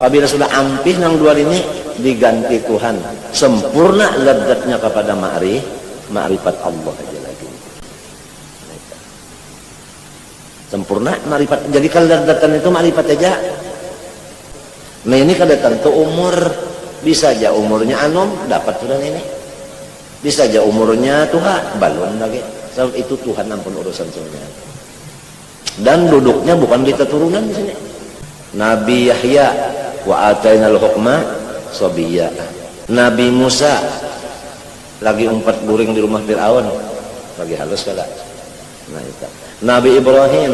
Apabila sudah ampih nang dua ini diganti Tuhan, sempurna lezatnya kepada ma'rifat Allah aja lagi. Sempurna ma'rifat. Jadi kalau lezatan itu ma'rifat aja. Nah ini kada tentu umur, bisa aja umurnya anom dapat sudah ini, bisa aja umurnya tua balon lagi. Sebab itu Tuhan ampun urusan semuanya. Dan duduknya bukan di keturunan di sini. Nabi Yahya wa atainal hukma sabiyya. Nabi Musa lagi umpat guring di rumah Fir'aun, lagi halus kala. Nah itu. Nabi Ibrahim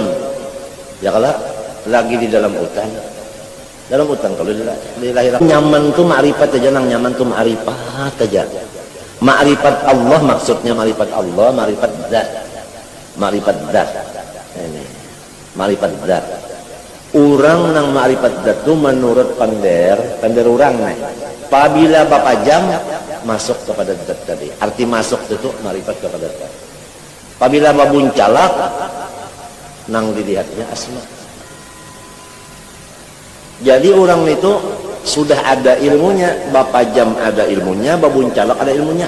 ya kala lagi di dalam hutan. Dalam hutan kalau dilahirkan nyaman tuh ma'rifat aja, nang nyaman tuh ma'rifat aja. Ma'rifat Allah maksudnya ma'rifat Allah, ma'rifat zat. Ma'rifat zat. Ini. Ma'rifat zat. Orang nang ma'rifat zat itu menurut pender orang nih. Apabila bapak jam masuk kepada zat tadi. Arti masuk itu ma'rifat kepada zat. Apabila babun calak nang dilihatnya asma. Jadi orang itu sudah ada ilmunya, bapak jam ada ilmunya, babun calak ada ilmunya.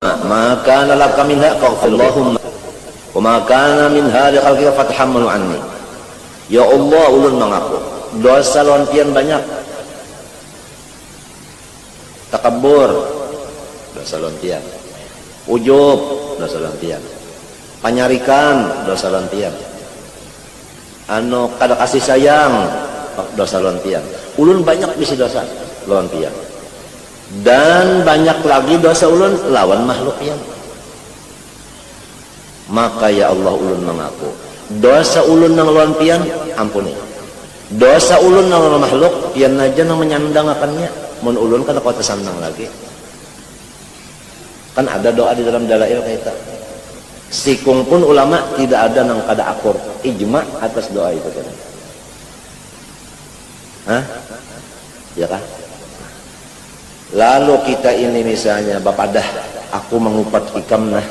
Maka laka minha Allahumma wa ma kana minha li khalqika fathamlu anni. Ya Allah, ulun mengaku dosa lontian banyak. Takabur dosa lontian, ujub dosa lontian, panyarikan dosa lontian, kada kasih sayang dosa lontian. Ulun banyak bisi dosa lontian. Dan banyak lagi dosa ulun lawan makhluk yang. Maka ya Allah, ulun mengaku dosa ulun nang lawan pian ampuni. Dosa ulun nang lawan makhluk pian aja nang menyandang akannya. Mun ulun kada kuat sandang lagi. Kan ada doa di dalam dalail kaita. Sikung pun ulama tidak ada nang kada akur ijma atas doa itu kan. Hah? Ya kan? Lalu kita ini misalnya bapak dah aku mengupat ikam nah.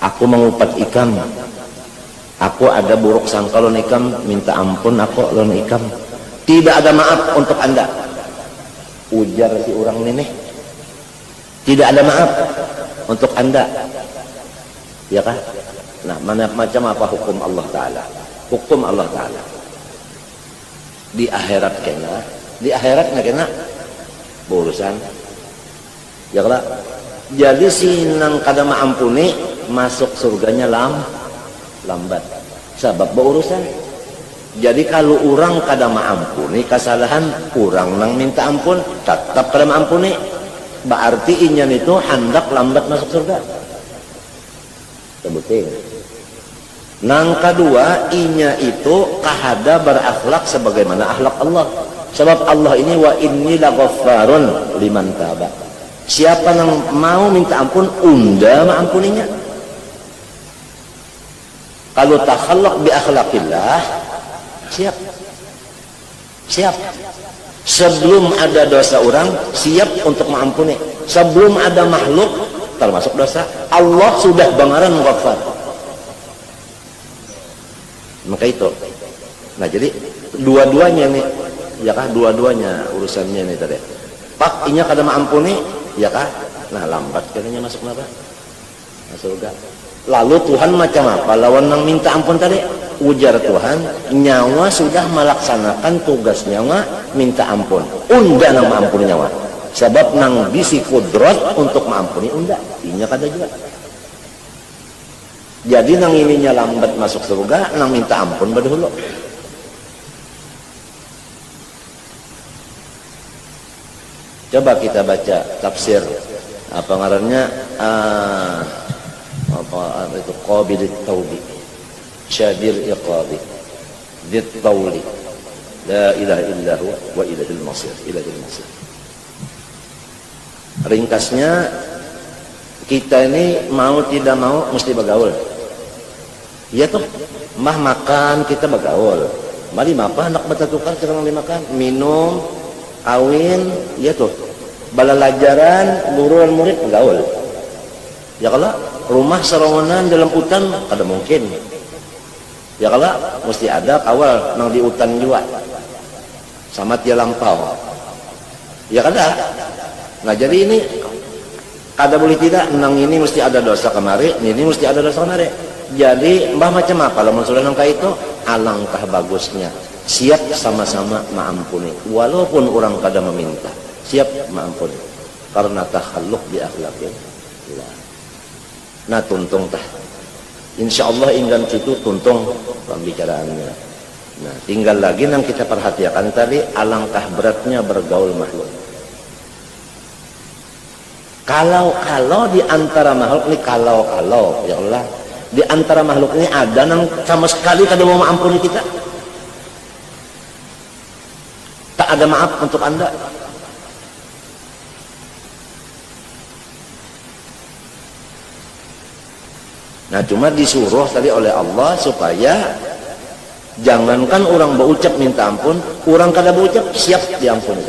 Aku mengupat ikam. Aku ada buruk sangka lon ikam, minta ampun aku lon ikam. Tidak ada maaf untuk Anda. Ujar si orang ini. Tidak ada maaf untuk Anda. Ya kan? Nah, macam apa hukum Allah Ta'ala? Hukum Allah Ta'ala. Di akhirat kena. Di akhirat kena. Berurusan. Ya kan? Jadi si nang kada maampuni masuk surganya lambat. Sebab berurusan. Jadi kalau orang kada maampuni kesalahan, orang nang minta ampun tetap kada maampuni. Berarti inyan itu hendak lambat masuk surga. Sebutin. Nang kedua, inya itu kahada berakhlak sebagaimana akhlak Allah. Sebab Allah ini wa inni laghaffarun liman taba. Siapa yang mau minta ampun, unda maampuninya. Kalau takhallaq bi akhlaqillah, siap. Siap. Sebelum ada dosa orang, siap untuk mengampuni. Sebelum ada makhluk termasuk dosa, Allah sudah bangaran ghaffar. Maka itu. Nah, jadi dua-duanya nih, ya kah, dua-duanya urusannya nih tadi. Pak, inya kada mengampuni, ya kah? Nah, lambat katanya masuk apa? Masuk surga. Lalu Tuhan macam apa? Lawan nang minta ampun tadi. Ujar Tuhan, nyawa sudah melaksanakan tugas nyawa minta ampun. Unda nang mengampuni nyawa. Sebab nang bisi kudrat untuk mengampuni unda. Inya kada juga. Jadi nang ininya lambat masuk surga, nang minta ampun berdahulu. Coba kita baca tafsir apa ngarannya apa itu qabilit taubi syadir iqabi dit tauli la ilaha illa huwa wa ilahil masir. Ringkasnya, kita ini mau tidak mau mesti bergaul. Iya tuh, mah makan kita bergaul. Mari apa anak bata tukar sekarang dimakan, minum, kawin, iya tuh. Balalajaran, guru dan murid bergaul. Ya kalau rumah serongonan dalam hutan kada mungkin. Ya kalau mesti ada awal nang di hutan juga. Sama dia lampau. Ya kada. Nah jadi ini kada boleh tidak nang ini mesti ada dosa kemari, ini mesti ada dosa kemari. Jadi mbah macam apa kalau sudah nangka itu alangkah bagusnya siap sama-sama maampuni walaupun orang kada meminta. Siap maampuni karena takhalluk bi akhlaqin. Nah tuntung tah. Insyaallah inggan situ tuntung pembicaraannya. Nah tinggal lagi yang kita perhatikan tadi alangkah beratnya bergaul makhluk. Kalau di antara makhluk ini kalau ya Allah di antara makhluk ini ada yang sama sekali kada mau mengampuni kita. Tak ada maaf untuk Anda. Nah cuma disuruh tadi oleh Allah supaya jangankan orang berucap minta ampun, orang kada berucap siap diampuni.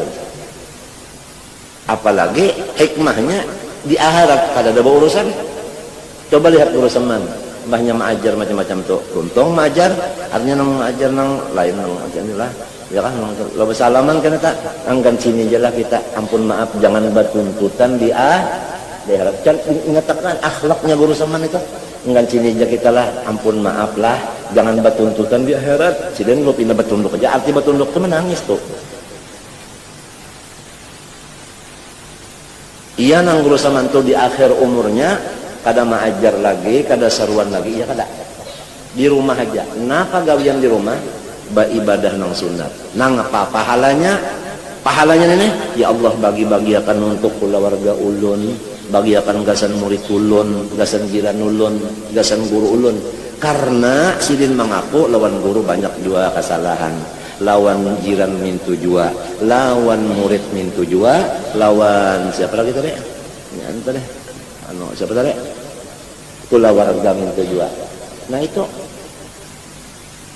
Apalagi hikmahnya di akhirat kada ada urusan. Coba lihat urusan mana. Mbahnya mengajar macam-macam tuh. Tuntung mengajar, artinya nang mengajar nang lain nang ajar lah. Ya kan lo bersalaman kan tak angkan sini aja lah kita ampun maaf jangan bertuntutan di akhirat. Ingatkan akhlaknya guru zaman itu. Enggan sini aja kita lah ampun maaf lah jangan bertuntutan di akhirat. Sidin lo pindah bertunduk aja arti bertunduk itu menangis tuh. Iya nang guru zaman tuh di akhir umurnya kada mengajar lagi kada seruan lagi ya kada di rumah aja. Kenapa gawian di rumah? Ibadah nang sunat nang apa pahalanya ini ya Allah bagi-bagiakan untuk keluarga ulun, bagiakan gasan murid ulun, gasan jiran ulun, gasan guru ulun, karena sidin mengaku lawan guru banyak jua kesalahan, lawan jiran mintu jua, lawan murid mintu jua, lawan siapa lagi tadi ya anu tadi siapa tadi keluarga mintu jua. Nah itu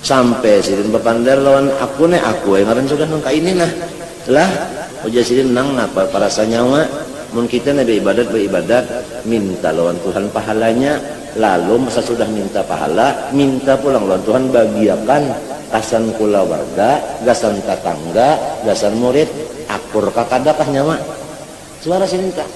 sampai sidin berpandar lawan aku yang ngaran sudah nangka ini lah ujar sidin nang apa para sanyawa mun kita nabi beribadat minta lawan Tuhan pahalanya, lalu masa sudah minta pahala minta pulang lawan Tuhan bagiakan gasan keluarga, gasan tetangga, gasan murid akur kakadakah nyawa suara sidin tak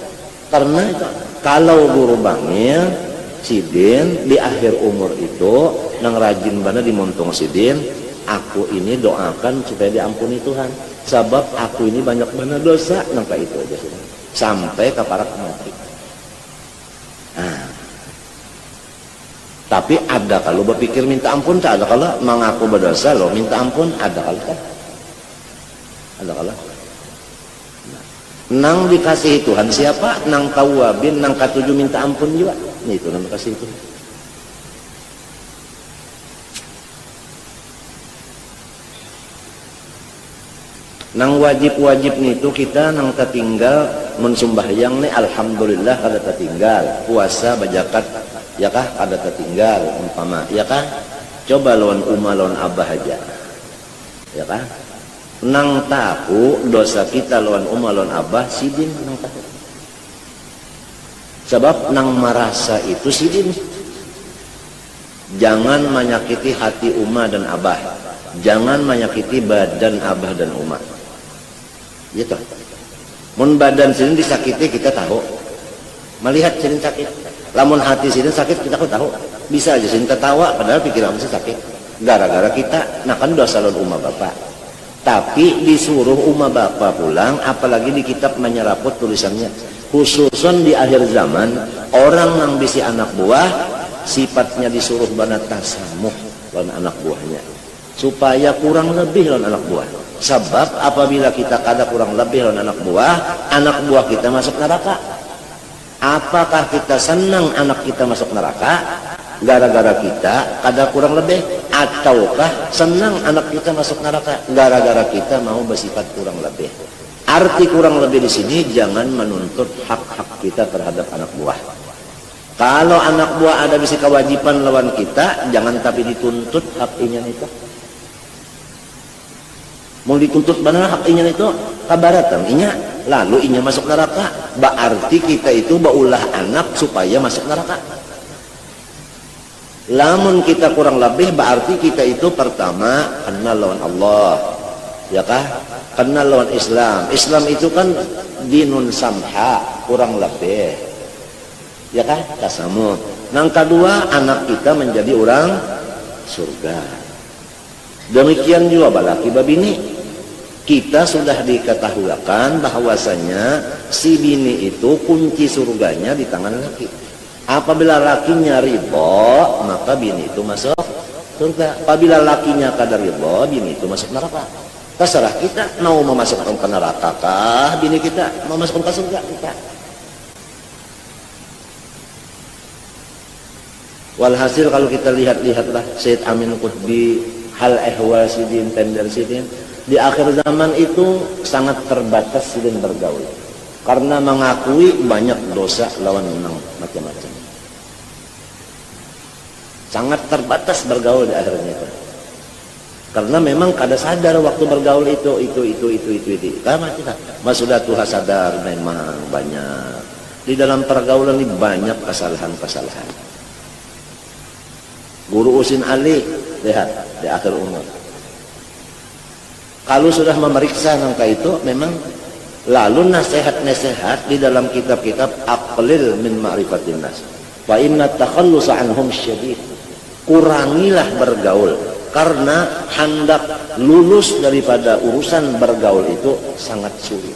karena itu kalau guru bangil sidin di akhir umur itu nang rajin bana dimontong sidin aku ini doakan supaya diampuni Tuhan sebab aku ini banyak bana dosa nang itu aja sidin sampai ke para mati. Nah, tapi ada kalau berpikir minta ampun tak ada kalau mengaku berdosa lo minta ampun ada kalau kan ada kalau nang dikasih Tuhan siapa nang tawabin nang katuju minta ampun juga itu nang kasih itu. Nang wajib-wajib itu kita nang tertinggal mensumbahyang nih alhamdulillah kada tertinggal puasa bajakat ya kah kada tertinggal umpama ya kah coba lawan lawan abah aja ya kah nang tahu dosa kita lawan lawan abah sidin nang tahu sebab nang merasa itu sidin jangan menyakiti hati dan abah, jangan menyakiti badan abah dan gitu. Mun badan sidin disakiti kita tahu melihat sidin sakit, lamun hati sidin sakit kita tahu bisa aja sidin tertawa padahal pikiran masih sakit gara-gara kita nakan dosa lawan bapak. Tapi disuruh bapak pulang apalagi di kitab menyeraput tulisannya khususon di akhir zaman orang yang bisi anak buah sifatnya disuruh bana tasamuh lawan anak buahnya supaya kurang lebih lawan anak buah sebab apabila kita kada kurang lebih lawan anak buah kita masuk neraka. Apakah kita senang anak kita masuk neraka gara-gara kita kada kurang lebih ataukah senang anak kita masuk neraka gara-gara kita mau bersifat kurang lebih? Arti kurang lebih di sini jangan menuntut hak-hak kita terhadap anak buah. Kalau anak buah ada bisi kewajiban lawan kita, jangan tapi dituntut hak inya itu. mau dituntut benar hak inya itu kabaratan inya lalu inya masuk neraka, berarti kita itu baulah anak supaya masuk neraka. Lamun kita kurang lebih berarti kita itu pertama kenal lawan Allah, ya kah? Kenal lawan Islam. Islam itu kan dinun samha, kurang lebih, ya kah? Tasamu. Yang kedua, anak kita menjadi orang surga. Demikian juga balaki babini. Kita sudah diketahuikan bahwasanya si bini itu kunci surganya di tangan laki. Apabila lakinya ridho, maka bini itu masuk surga. Apabila lakinya kadar ridho, bini itu masuk neraka. Terserah kita mau memasukkan ke neraka kah bini kita, mau masukkan ke surga kita. Walhasil kalau kita lihatlah Sayyid Amin Qutbi, hal ehwal sidin tender sidin, di akhir zaman itu sangat terbatas sidin bergaul karena mengakui banyak dosa lawan menang macam-macam. Sangat terbatas bergaul di akhirnya itu. Karena memang kada sadar waktu bergaul itu. Karena kita sudah Tuhan sadar memang banyak di dalam pergaulan ini banyak kesalahan-kesalahan. Guru Usin Ali lihat di akhir umur. Kalau sudah memeriksa angka itu memang lalu nasihat-nasihat di dalam kitab-kitab aqlil min ma'rifatin nas. Wa inna takhallus anhum syadid. Kurangilah bergaul karena hendak lulus daripada urusan bergaul itu sangat sulit.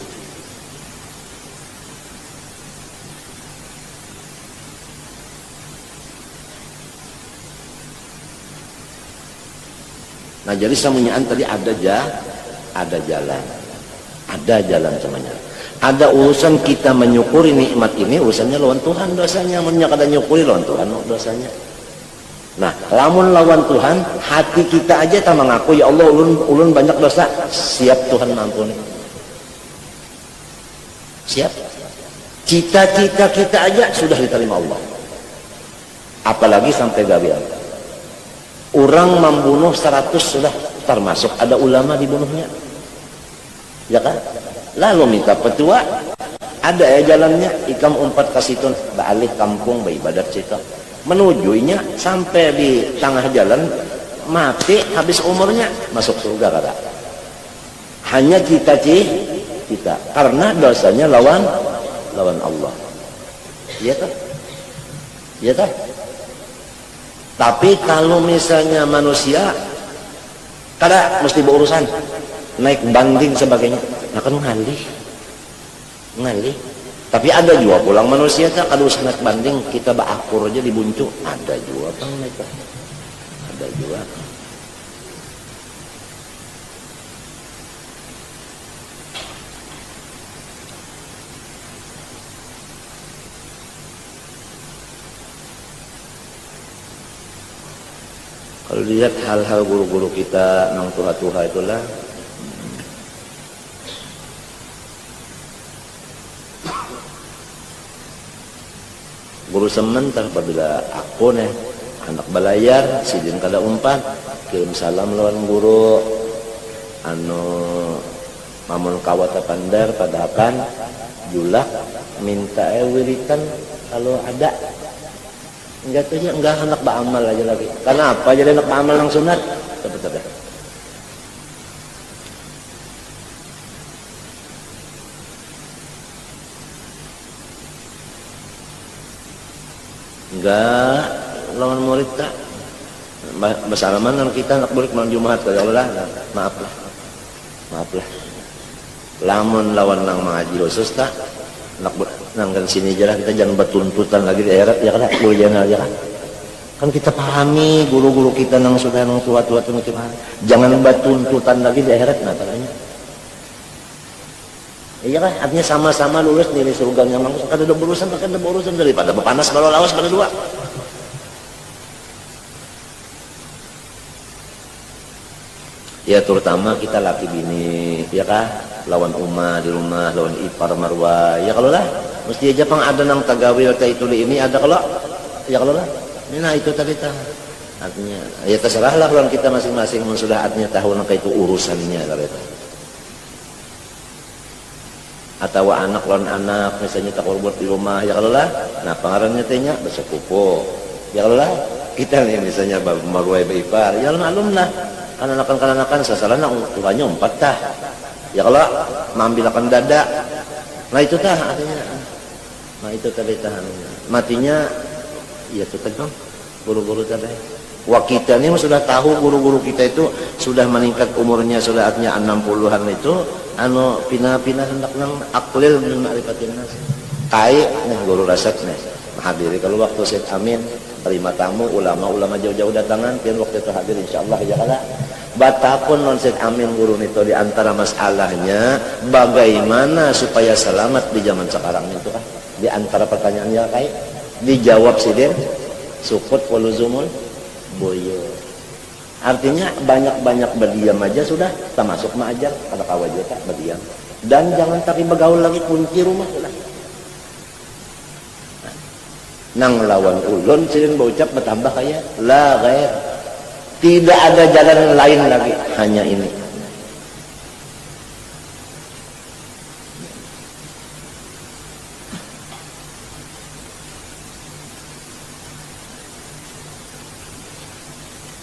Nah jadi samunyaan tadi ada jalan semuanya. Ada urusan kita menyukuri nikmat ini, urusannya lawan Tuhan dosanya. Mennya kada nyukuri lawan Tuhan dosanya. Nah, lamun lawan Tuhan, hati kita aja tak mengaku ya Allah ulun banyak dosa, siap Tuhan mampuni. Siap. Cita-cita kita aja sudah diterima Allah. Apalagi sampai gagal. Orang membunuh 100 sudah termasuk ada ulama dibunuhnya. Ya kan? Lalu minta petua, ada ya jalannya, ikam umpat kasitun, balik kampung beribadat situ. Menujunya sampai di tengah jalan mati habis umurnya masuk surga kada. Hanya cita-cita karena dosanya lawan Allah. Iya kan? Iya kan? Tapi kalau misalnya manusia kada mesti berurusan naik banding sebagainya, akan ngalih. Tapi ada juga pulang manusia tak kalau naik banding kita baakur aja dibuncung, ada juga bang mereka, ada juga. Kalau lihat hal-hal guru-guru kita nang tuha-tuha itulah guru sementara apabila aku nih anak belayar sidin kada umpat kirim salam lawan guru mamun kawata pandar padapan julak minta wiritan kalau ada enggak tuh ya enggak anak beramal aja lagi. Kenapa jadi anak beramal yang sunat? Betul. Enggak lawan murid tak bersalaman dengan kita anak murid malam Jumat kalau Allah maaflah lamun lawan nang mengaji khusus tak nang kan sini aja lah kita jangan bertuntutan lagi di akhirat ya kan boleh jangan aja kan kita pahami guru-guru kita nang sudah nang tua-tua tu jangan bertuntutan lagi di akhirat nah katanya iya kan artinya sama-sama lulus nilai surganya langsung kada ada berurusan daripada berpanas baru lawas pada dua. Ya terutama kita laki bini ya kah lawan umah di rumah lawan ipar marwah ya kalau lah mesti aja pang ada nang tagawil ta itu ini ada kalau ya kalau lah nah itu tadi tah artinya ya terserahlah kalau kita masing-masing sudah artinya tahu nang itu urusannya kalau itu atau anak lawan anak misalnya tak buat di rumah ya kalau lah. Nah pengarannya tehnya bersepupu ya kalau lah. Kita nih misalnya maruai beipar ya malum lah kanakan sasalana tuanya 4 tah ya kalau mambilakan dada. Nah itu tah artinya. Nah itu tadi tahan matinya ya itu tadi guru-guru tadi. Wah kita ini sudah tahu guru-guru kita itu sudah meningkat umurnya sudah artinya 60-an itu anu pina-pina hendak nang aklil min ma'rifatin nas. Kai nih guru rasat nih hadiri kalau waktu Syekh Amin terima tamu ulama-ulama jauh-jauh datangan pian waktu itu hadir insyaallah ya kala. Batapun non Syekh Amin guru itu di antara masalahnya bagaimana supaya selamat di zaman sekarang itu kan. Di antara pertanyaannya kai dijawab sidin sukut waluzumul boyo. Artinya banyak-banyak berdiam aja sudah termasuk mengajar pada kawaja tak berdiam. Dan jangan tapi bergaul lagi kunci rumah lah. Nang lawan ulun sering berucap bertambah kaya la ghair. Tidak ada jalan lain lagi hanya ini.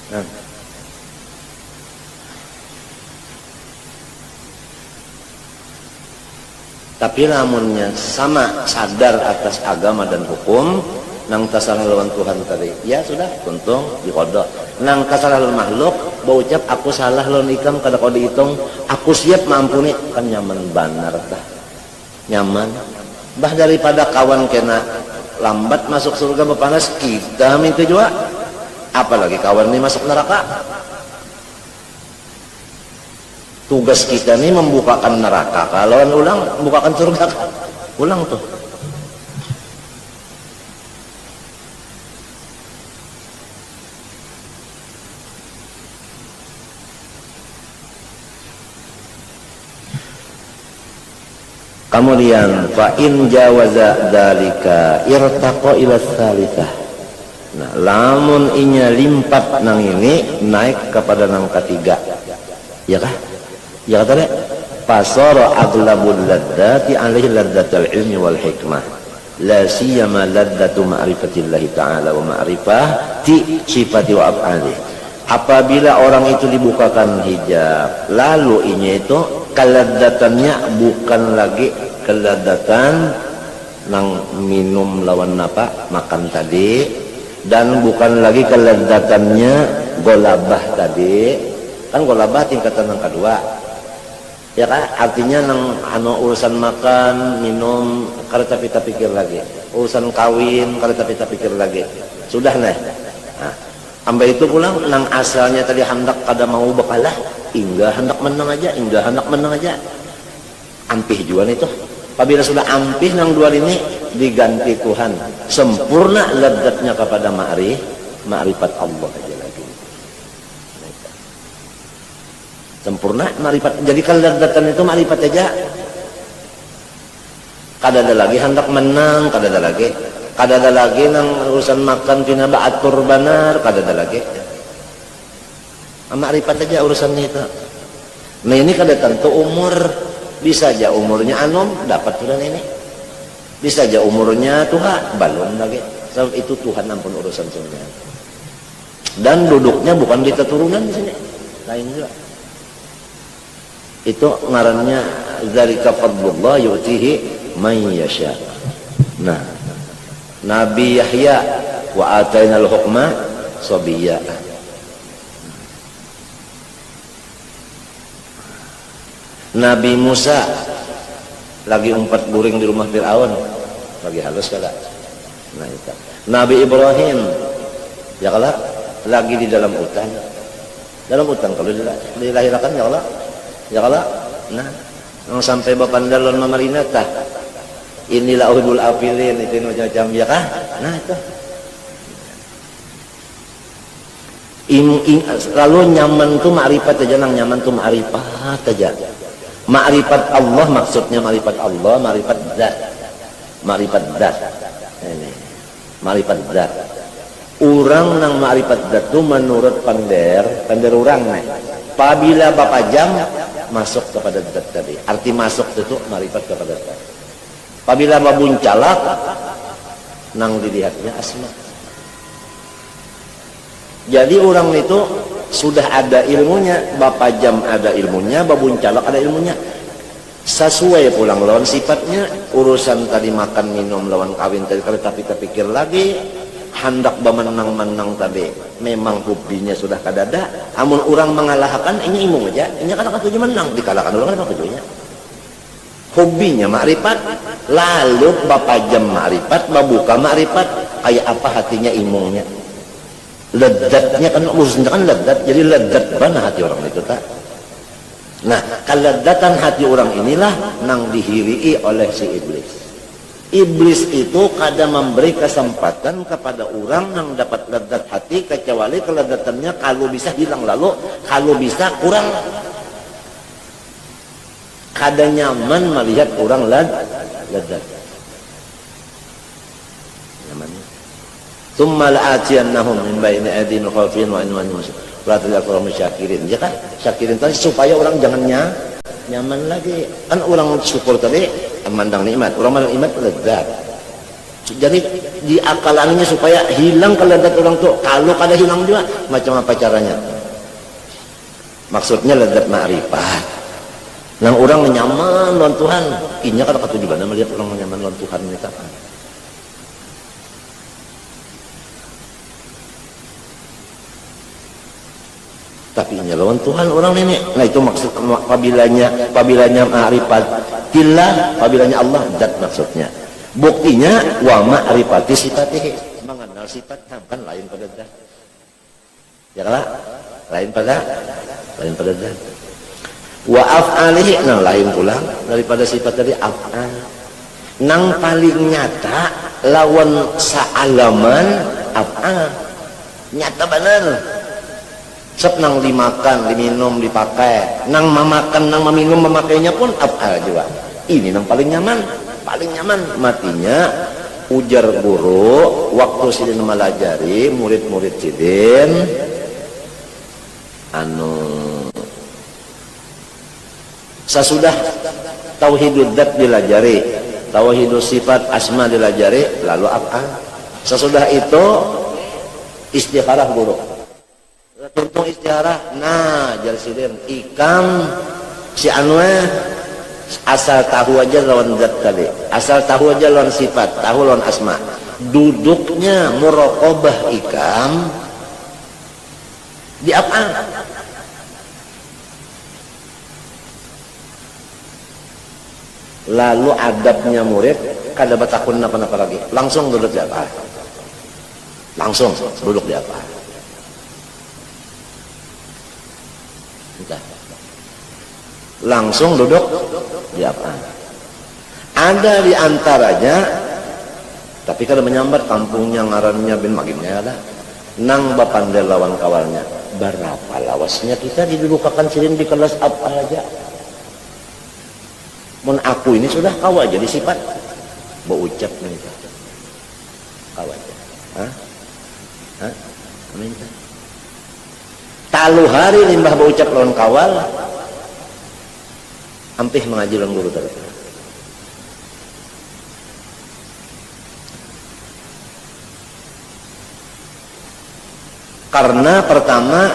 Nah. Tapi namunnya sama sadar atas agama dan hukum nang tasalah lawan Tuhan tadi ya sudah untung dikodok nang tasalah lawan makhluk berucap aku salah lawan ikam kada kau dihitung aku siap mampuni kan nyaman banar dah nyaman bah daripada kawan kena lambat masuk surga berpanas kita minta juga apalagi kawan ini masuk neraka. Tugas kita ini membukakan neraka kalau ulang membukakan surga ulang tuh. Kemudian fa in jawaza dzalika irtaqa ila tsalitsah. Nah, lamun inya limpat nang ini naik kepada nang ketiga. Ya kah? Ya kata dia fasara aglabul ladzati alaihi ladzatul ilmi wal hikmah la siyama ladzatu ma'rifatillah ta'ala wa ma'rifati sifati wa af'ali. Apabila orang itu dibukakan hijab lalu inya itu keladatannya bukan lagi keladatan nang minum lawan napa makan tadi dan bukan lagi keladatannya golabah tadi kan golabah tingkatan yang kedua ya kan artinya nang anu urusan makan minum kada tapi pikir lagi urusan kawin kada tapi pikir lagi sudah nah ambil itu pulang nang asalnya tadi hendak kada mau bekalah hingga hendak menang aja ampih juga itu apabila sudah ampih nang dua ini diganti Tuhan sempurna lezatnya kepada ma'rifat Allah aja lagi sempurna ma'rifat jadi kalau lezatan itu ma'rifat aja kada ada lagi hendak menang kada ada lagi nang urusan makan pina ba'atur banar kada ada lagi ma'rifat aja urusannya itu. Nah ini kada tentu umur bisa aja umurnya anom dapat sudah ini bisa aja umurnya tua balon lagi sebab itu Tuhan ampun urusan semuanya dan duduknya bukan di keturunan di sini lain juga itu ngarannya zalika fadlullah yu'tihi man yasha. Nah Nabi Yahya wa atainal hukma sabiyya Nabi Musa lagi umpat buring di rumah Fir'aun lagi halus kada nah itu Nabi Ibrahim ya kala lagi di dalam hutan kalau dilahirkan ya kala nah sampai bapandalon mamarina tah inilah uhudul afilin itu macam ya kah nah itu lalu nyaman tuh ma'rifat aja nang nyaman tuh ma'rifat aja ma'rifat Allah maksudnya ma'rifat Allah ma'rifat zat ini ma'rifat zat orang nang ma'rifat zat itu menurut pander orang nih apabila bapak jam masuk kepada zat tadi. Arti masuk itu marifat kepada zat. Apabila mabuncalak nang dilihatnya asma. Jadi orang itu sudah ada ilmunya, Bapak Jam ada ilmunya, babuncalak ada ilmunya. Sesuai pulang lawan sifatnya, urusan tadi makan minum lawan kawin tadi, tapi terpikir lagi hendak bemenang-menang tadi memang hobinya sudah kadada. Amun orang mengalahkan ini imung aja, ini kata tujuh menang dikalahkan orang apa tujuhnya. Hobinya makrifat, lalu Bapak Jam makrifat, babuka makrifat, kayak apa hatinya imungnya. Ledatnya kan urusannya kan ledat, jadi ledat mana hati orang itu tak. Nah, keledatan hati orang inilah nang dihirii oleh si iblis. Iblis itu kadang memberi kesempatan kepada orang yang dapat ledat hati, kecuali keledatannya kalau bisa hilang lalu, kalau bisa kurang. Kadang nyaman melihat orang ledat. Nyamannya. Tsumma la'atiyannahum min baini aydihim wa khalfihim wa an yaminin. Berarti orang syakirin, ya kan? Syakirin tadi supaya orang jangan nyaman lagi. Kan orang syukur tadi memandang nikmat, orang memandang nikmat lezat. Jadi diakalannya supaya hilang kelezat orang tuh. Kalau kada hilang juga, macam apa caranya? Maksudnya lezat ma'rifat. Nang orang nyaman lawan Tuhan, inya kada katu di mana melihat orang nyaman lawan Tuhan ini tak. Tapi ini lawan Tuhan orang ini. Nah itu maksud apabila ma'rifat tillah, apabila Allah zat maksudnya. Buktinya wa ma'rifati sifatihi, mengenal sifat kan lain pada zat. Ya kalah? Lain pada zat. Wa af'alihi, nah lain pula daripada sifat tadi af'al. Nang paling nyata lawan sa'alaman af'al. Nyata benar. Sep nang dimakan, diminum, dipakai, nang memakan, nang meminum, memakainya pun af'al juga. Ini nang paling nyaman matinya. Ujar guru waktu sidin melajari murid-murid sidin sesudah tauhidul dzat dilajari, tauhidul sifat asma dilajari, lalu af'al. Sesudah itu istikharah guru. Tuntung istiarah, nah jalsidin ikam si anwar asal tahu aja lawan zat tadi, asal tahu aja lawan sifat, tahu lawan asma. Duduknya muraqabah ikam di af'al. Lalu adabnya murid kada batakun apa-apa lagi, langsung duduk di af'al, langsung duduk di af'al. Langsung duduk di apa? Ada di antaranya, tapi kalau menyambat kampungnya ngarannya bin Maginnya ada nang bapandel lawan kawalnya. Berapa lawasnya kita didudukakan silin di kelas apa aja. Mun aku ini sudah kau aja di sifat berucap minta. Kau aja. Hah? Minta. Talu hari limbah berucap lawan kawal. Hampir mengaji lawan guru tadi. Karena pertama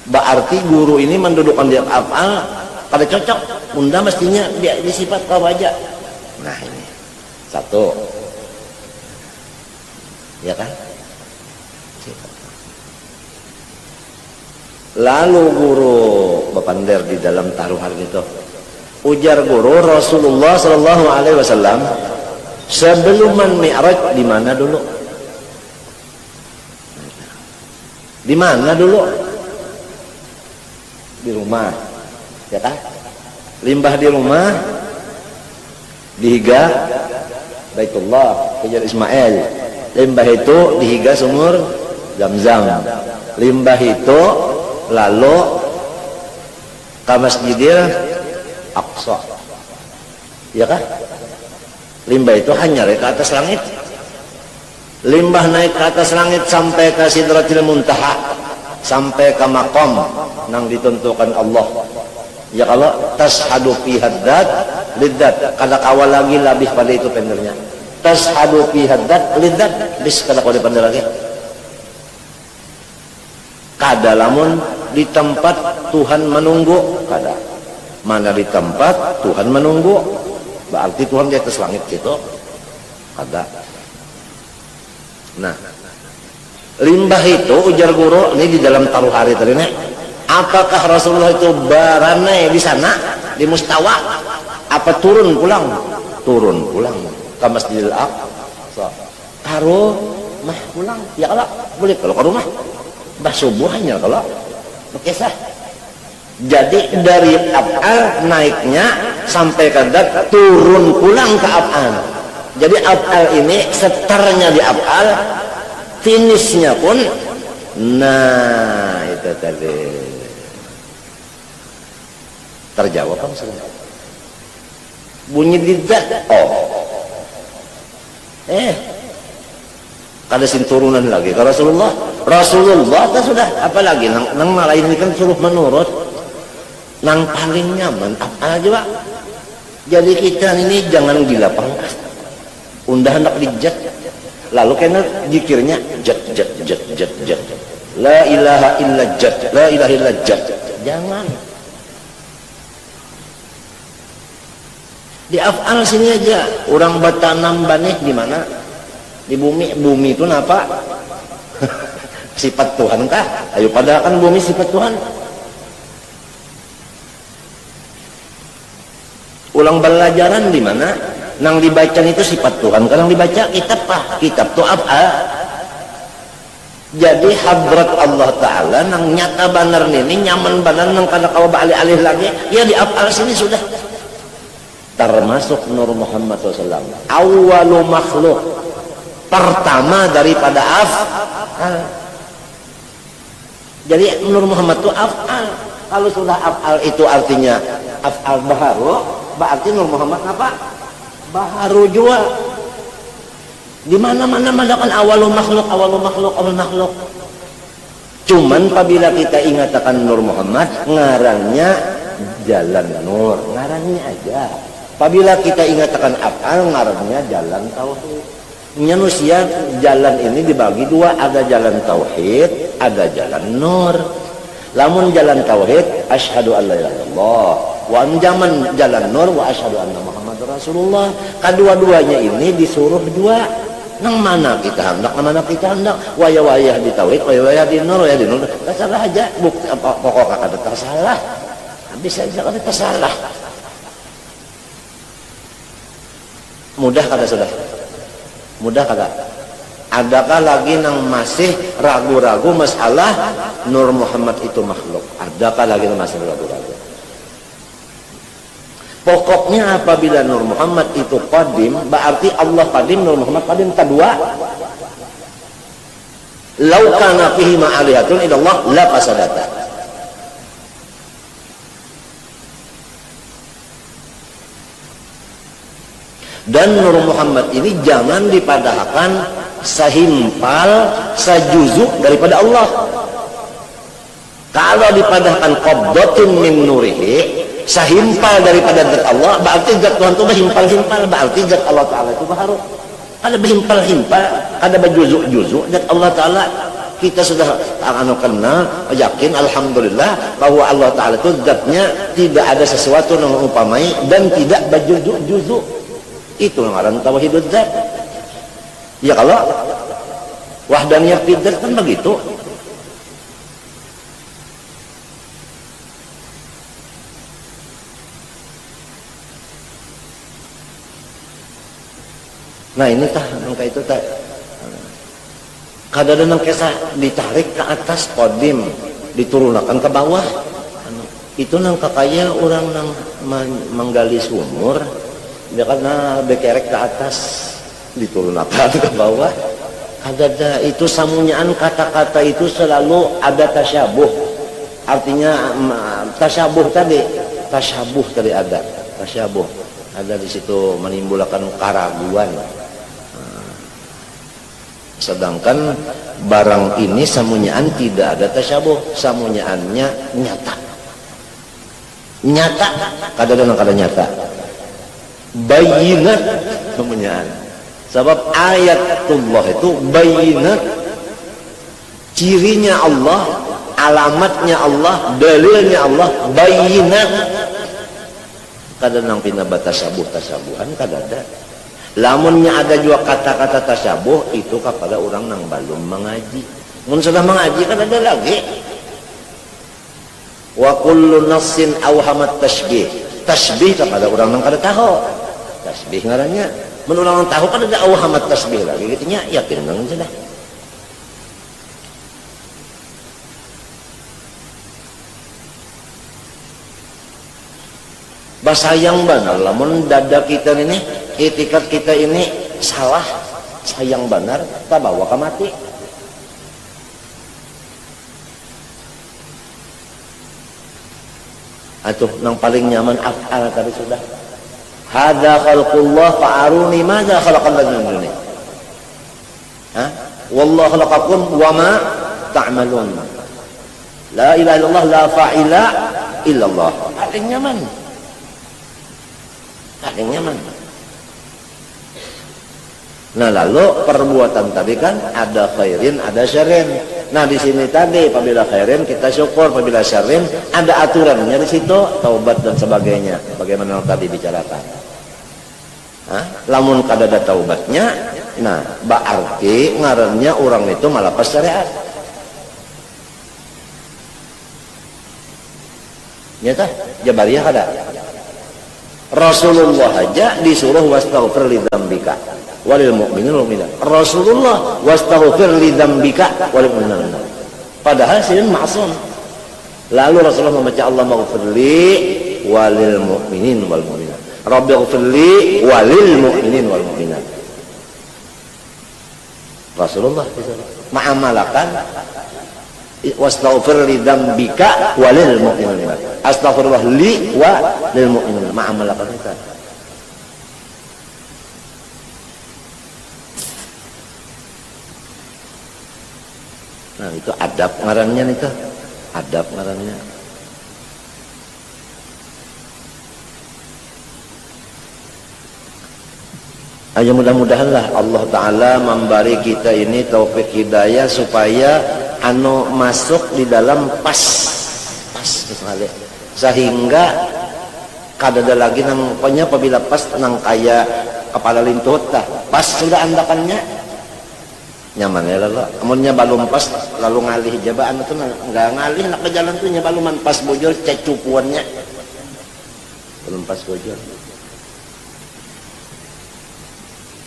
berarti guru ini mendudukkan dia af'al pada cocok. Bunda mestinya dia disifat kau aja. Nah ini satu, ya kan? Lalu guru bepander di dalam taruhan itu, ujar guru Rasulullah Sallallahu Alaihi Wasallam sebelum Mi'raj di mana dulu? Di mana dulu? Di rumah, ya kan? Limbah di rumah, dihiga Baitullah, kejar Ismail. Limbah itu dihiga sumur Zam-Zam. Limbah itu lalu ke Masjidil Aqsa, ya kan? Limbah itu hanya naik ke atas langit. Limbah naik ke atas langit sampai ke Sidratil Muntaha, sampai ke maqam nang ditentukan Allah. Ya kalau tashhadu fi haddad lidat, kada kawal lagi lebih pada itu pendernya. Tashhadu fi haddad lidat, bis kada kau dipandai lagi. Kada lamun di tempat Tuhan menunggu, kada. Mana di tempat Tuhan menunggu, berarti Tuhan di atas langit gitu. Kada. Nah, limbah itu ujar guru ini di dalam taruh hari tadi nih. Apakah Rasulullah itu barane di sana di Mustawa? Apa turun pulang? Turun pulang ke Masjidil Aqsa. Taruh mah pulang. Ya kalau boleh kalau ke rumah. Bah subuhnya kalau bekesah. Jadi dari af'al naiknya sampai ke dat turun pulang ke af'al. Jadi af'al ini setarnya di af'al, finishnya pun nah itu tadi. Terjawab kan sudah. Bunyi di dat kada sin turunan lagi ke Rasulullah kan sudah apalagi nang malain ini kan suruh menurut nang paling nyaman apa aja Pak. Jadi kita ini jangan gila pangkas undah hendak dijat lalu kena zikirnya jat la ilaha illa jat la ilaha illa jat, jangan di af'al sini aja. Orang bertanam banih di mana? Di bumi. Bumi itu apa? Sifat Tuhan kah? Ayo padahal kan bumi sifat Tuhan. Ulang belajaran di mana? Nang dibaca itu sifat Tuhan. Kadang dibaca kitab apa? Kitab tu af'al. Jadi hadrat Allah Ta'ala nang nyata banar ini nyaman banar nang kada kau balik-alih lagi. Ya di af'al sini sudah. Termasuk Nur Muhammad SAW awalu makhluk, pertama daripada af'al. Jadi Nur Muhammad itu af'al. Kalau sudah af'al itu artinya af'al baharu, berarti Nur Muhammad apa? Baharu juga. Di mana-mana madakan awalu makhluk. Cuman apabila kita ingatkan Nur Muhammad, ngarangnya jalan nur, ngarangnya aja. Apabila kita ingatkan af'al, ngarangnya jalan tauhid. Manusia jalan ini dibagi dua, ada jalan tauhid, ada jalan nur. Lamun jalan tauhid, asyhadu an la ilaha illallah, wa anjaman jalan nur wa asyhadu anna Muhammadar Rasulullah. Kedua-duanya ini disuruh dua. Nang mana kita hendak, nang mana kita hendak. Wayah-wayah di tauhid, wayah-wayah di nur, wayah di nur. Tersalah aja, pokok kada tersalah. Habis aja kada tersalah. Mudah kada sudah? Mudah kada? Adakah lagi nang masih ragu-ragu masalah Nur Muhammad itu makhluk? Adakah lagi nang masih ragu-ragu? Pokoknya apabila Nur Muhammad itu qadim, berarti Allah qadim, Nur Muhammad qadim. Kedua, lau kana fihi ma'alihatun illallah la fasadata. Dan Nur Muhammad ini jangan dipadahkan sehimpal, sejuzuk daripada Allah. Kalau dipadahkan qabdatun min nurihi, sehimpal daripada zat Allah, berarti zat Tuhan itu berhimpal-himpal, berarti zat Allah Ta'ala itu baharu. Ada berhimpal-himpal, ada berjuzuk-juzuk zat Allah Ta'ala. Kita sudah kenal, yakin, alhamdulillah bahwa Allah Ta'ala itu zatnya tidak ada sesuatu yang mengumpamai dan tidak berjuzuk-juzuk. Itu ngaran tauhidul zat. Ya kalau wahdaniyah fi dzat kan begitu. Nah ini tah angka itu tah kadang nang kisah ditarik ke atas kodim, diturunkan ke bawah. Itu nang kakaya orang nang menggali sumur, dia karena bekerek ke atas, diturunkan ke bawah. Ada itu samunyaan kata-kata itu selalu ada tasyabuh. Artinya tasyabuh tadi ada tasyabuh. Ada di situ menimbulkan keraguan. Sedangkan barang ini samunyaan tidak ada tasyabuh, samunyaannya nyata. nyata kadang-kadang kada nyata bayinat kemunyaan sebab ayatullah itu bayinat cirinya Allah alamatnya Allah dalilnya Allah bayinat kadang-kadang pina tasabuhan kada ada lamunnya ada juga kata-kata tasabuh itu kepada orang yang belum mengaji mun sudah mengaji kan ada lagi wa kullu nassin awhamat tashbih tasbih kepada orang yang kada tahu tasbih ngarannya mun orang yang tahu kan ada awhamat tasbih lagi gitunya yakin nang sudah basayang benar lamun dada kita ini itikat kita ini salah sayang benar tak bawa ke mati atuh nang paling nyaman af'al tadi sudah hadza khalqullah fa'aruni madza khalaqal ladzina min duni wallahu khalaqakum wama ta'malun la ilaha illallah la fa'ila illallah paling nyaman nah lalu perbuatan tadi kan ada khairin ada syarrin nah di sini tadi apabila khairin kita syukur apabila syarrin ada aturannya di situ taubat dan sebagainya bagaimana tadi bicarakan lamun kada ada taubatnya nah berarti ngarannya orang itu malapas syariat nyata jabariyah kada Rasulullah aja disuruh wastaghfir li dzambika walil mu'minin wal mu'minat Rasulullah wastaghfir li dzambika walil mu'minin padahal sidin ma'sum lalu Rasulullah membaca Allah maghfirli walil mu'minin wal mu'minat rabbighfirli walil mu'minin wal mu'minat Rasulullah ma'amalakan wastaghfir li dzambika walil mu'minin astaghfirullah li wa lil mu'minin ma'amalakan kita nah itu adab ngarannya itu adab ngarannya ayo mudah-mudahan lah Allah Ta'ala memberi kita ini taufik hidayah supaya anu masuk di dalam pas misalnya sehingga kadada lagi nang pokoknya apabila pas nang kaya kepala lintut dah pas sudah andakannya nyaman ya lalu amunnya balum pas lalu ngalih jabaan itu nggak ngalih nak ke jalan tuh nya baluman pas bojor cecupuannya belum pas bojor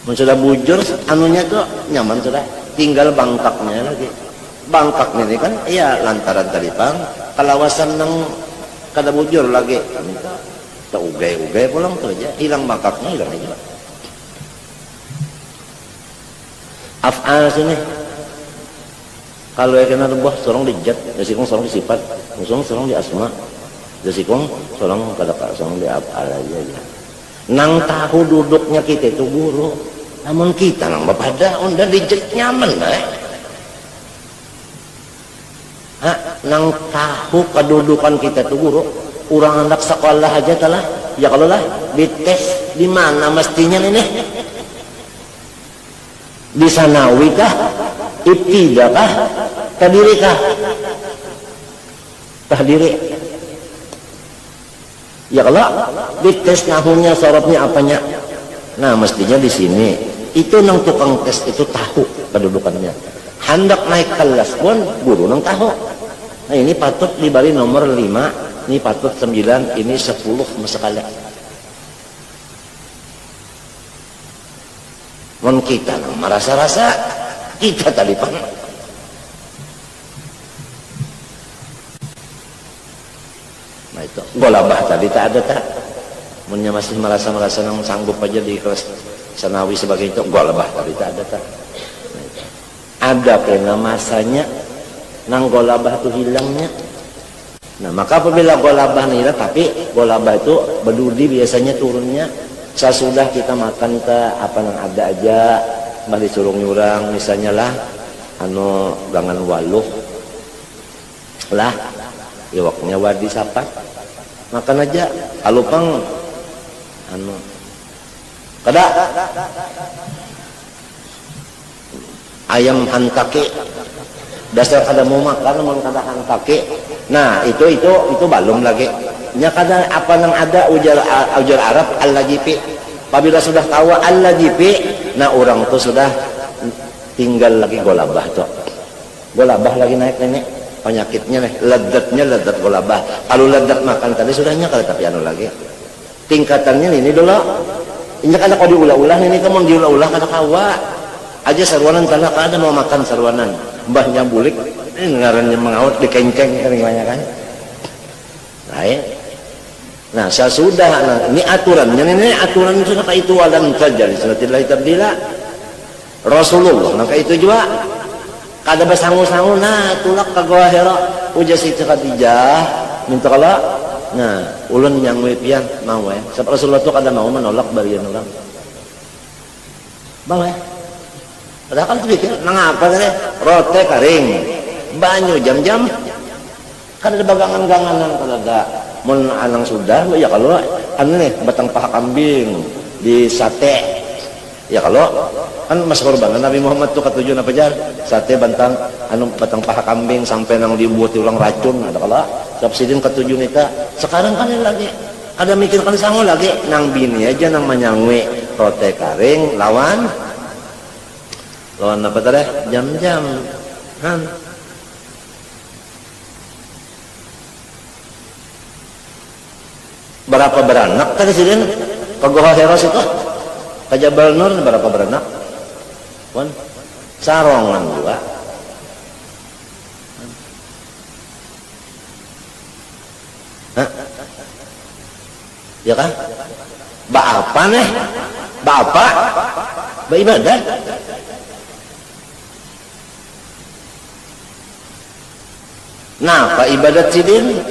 mun sudah bujur anunya tuh nyaman sudah tinggal bangkaknya lagi bangkaknya ini kan iya lantaran talipang kalawasan nang kada bujur lagi minta tak ugai pulang tuh aja hilang bangkaknya hilang aja af'al sini kalau ya kena rebah sorong dijat jasikong sorong disifat sorong di asma jasikong sorong kada sorong di af'al aja ya nang tahu duduknya kita itu guru namun kita nang bapada unda dijat nyaman nang tahu kedudukan kita tuh guru orang anak sekolah aja telah ya kalau lah dites di mana mestinya ini di sanawi kah ibtidah kah tadiri kah tahdiri ya kalau dites nahunya sorotnya apanya nah mestinya di sini itu nang tukang tes itu tahu kedudukannya hendak naik kelas pun guru nang tahu nah ini patut diberi nomor 5 ini patut 9 ini 10 sekali mon kita merasa-rasa kita tadi pan nah itu golabah tadi tak ada tak munnya masih merasa-merasa nang sanggup aja di kelas sanawi sebagai itu golabah tadi tak ada tak nah, ada pernah masanya nang golabah itu hilangnya nah maka apabila golabah hilang tapi golabah itu berdudi biasanya turunnya sesudah kita makan ke apa yang ada aja balik suruh nyurang misalnya lah anu gangan waluh lah iwaknya wadi sapat makan aja alupang anu kada ayam hantake dasar kada mau makan mau kada hantake. Nah itu balum lagi nya kada apa nang ada ujar Arab al-lajipi. Apabila sudah tahu al-lajipi, nah orang tuh sudah tinggal lagi golabah tuh. Golabah lagi naik nenek penyakitnya nih, ledat golabah. Kalau ledat makan tadi sudahnya kalau tapi anu lagi tingkatannya ini dulu. Ini kan kalau diulah-ulah ini kamu diulah-ulah kada kawa aja sarwanan tanah kada mau makan sarwanan. Mbahnya bulik ini ngarannya mengaut dikenceng kan kan. Nah, sesudah ini aturannya ini aturan sudah kayak itu alam terjadi sunatillahi tabdila. Rasulullah maka itu juga kada basangu-sangu nah tulak ka Gua Hira ujas Siti Khadijah minta kala nah ulun yang pian mau ya sebab Rasulullah itu kada mau menolak barian orang bang ya padahal kan pikir nang apa kan rote karing banyu jam-jam kada ada bagangan-ganganan kada ada mun anang sudah ya kalau anu nih batang paha kambing di sate ya kalau kan mas korban Nabi Muhammad tuh ketujuh apa jar sate batang paha kambing sampai nang dibuat ulang racun ada kalau subsidin ketujuh nita sekarang kan lagi ada mikirkan sangu lagi nang bini aja nang manyangwe rote karing lawan apa tadi jam-jam kan berapa beranak tadi sidin ke Gua Hira itu ke Jabal Nur berapa beranak wan sarongan juga hah ya kan apa nih bapak beribadah nah pak ibadat sidin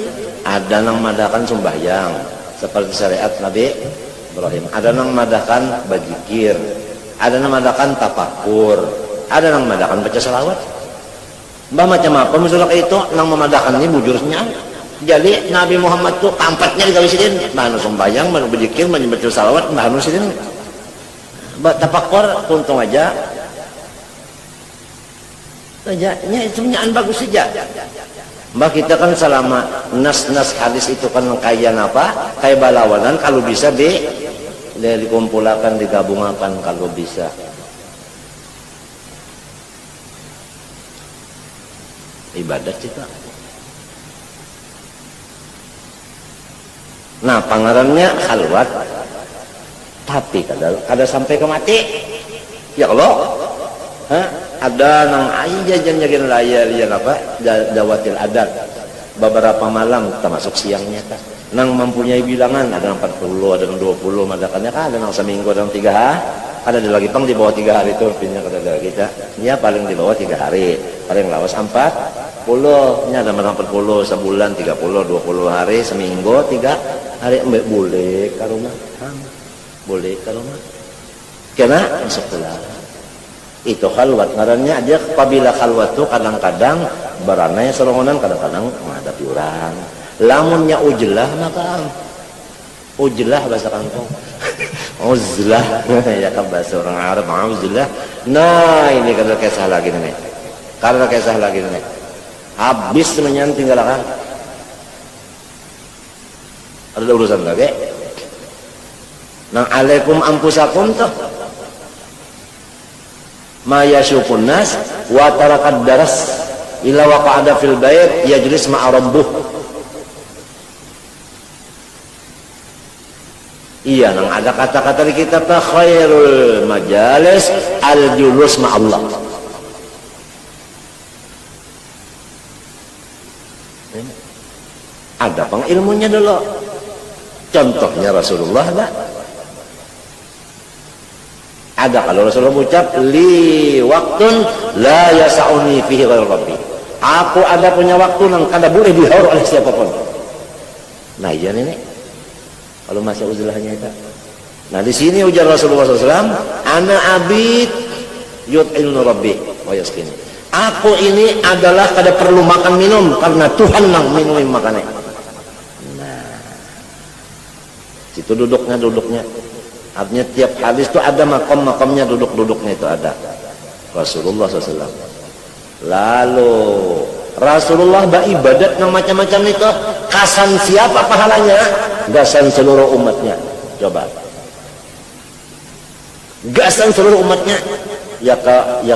ada nang madakan sembahyang seperti syariat Nabi Ibrahim, ada nang madakan badzikir, ada nang madakan tafakur, ada nang madakan baca salawat. Mbah macam apa misalnya itu nang memadakan ini bujurnya. Jadi Nabi Muhammad tuh kampatnya digawe sidin, manu sembahyang, manu badzikir, manu baca salawat, manu sidin. Tafakur tuntung aja. Aja, itu nyaan bagus saja. Mbak kita kan selama nas-nas hadis itu kan kayak apa? Kayak balawanan kalau bisa dikumpulkan, digabungkan kalau bisa. Ibadat kita. Nah, pangarannya khalwat. Tapi kada sampai ke mati. Ya Allah. Ada nang aja jangan layar yang apa dawatil adat beberapa malam termasuk siangnya kan nang mempunyai bilangan ada 40 ada 20 madakannya kan ada nang seminggu ada 3 hari ada lagi pang di bawah 3 hari itu pinnya kada kita ya paling di bawah 3 hari paling lawas 40 nya ada 40 sebulan 30 20 hari seminggu 3 hari boleh ke rumah boleh ke rumah kena masuk pulang itu khalwat ngarannya aja apabila khalwat tuh kadang-kadang berananya serongonan kadang-kadang menghadapi orang lamunnya ujlah maka ujlah bahasa kampung uzlah ya kan bahasa orang Arab uzlah nah ini kada kisah lagi nih kada kisah lagi nih habis menyan tinggal kan ada urusan lagi nang alaikum ampusakum tuh ma yashukun nas wa tarakad daras illa waqa'ada fil bait yajlis ma'a rabbuh iya nang ada kata-kata di kitab khairul majalis al julus ma'allah ada pang ilmunya dulu contohnya Rasulullah dah ada kalau Rasulullah ucap li waktun la yasa'uni fihi ghairu rabbi aku ada punya waktu yang kada boleh dihaur oleh siapapun nah iya nenek kalau masa uzlahnya itu nah di sini ujar Rasulullah SAW ana abid yut'ilnu rabbi wa yaskin aku ini adalah kada perlu makan minum karena Tuhan yang minum makannya nah Itu duduknya. Artinya tiap hadis itu ada makom-makomnya, duduknya itu ada. Rasulullah SAW. Lalu Rasulullah beribadat yang macam-macam itu, kasan siapa pahalanya? Gasan seluruh umatnya. Coba. Gasan seluruh umatnya. Ya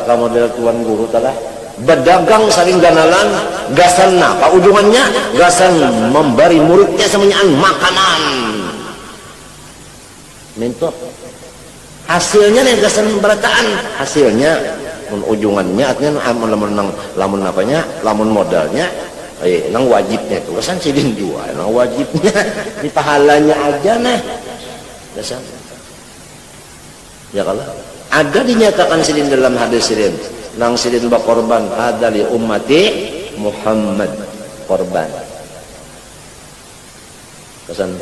ka model tuan guru telah berdagang saling ganalan, gasan apa ujungannya? Gasan memberi muridnya semuanya makanan. Minta hasilnya nih gasan berataan, hasilnya ujungannya artinya lamun apanya, lamun modalnya nang wajibnya itu gasan sidin jual, nang wajibnya di pahalanya aja nah gasan. Ya kalau ada dinyatakan sidin dalam hadis sidin, nang sidin berkorban ada li ummati Muhammad korban gasan.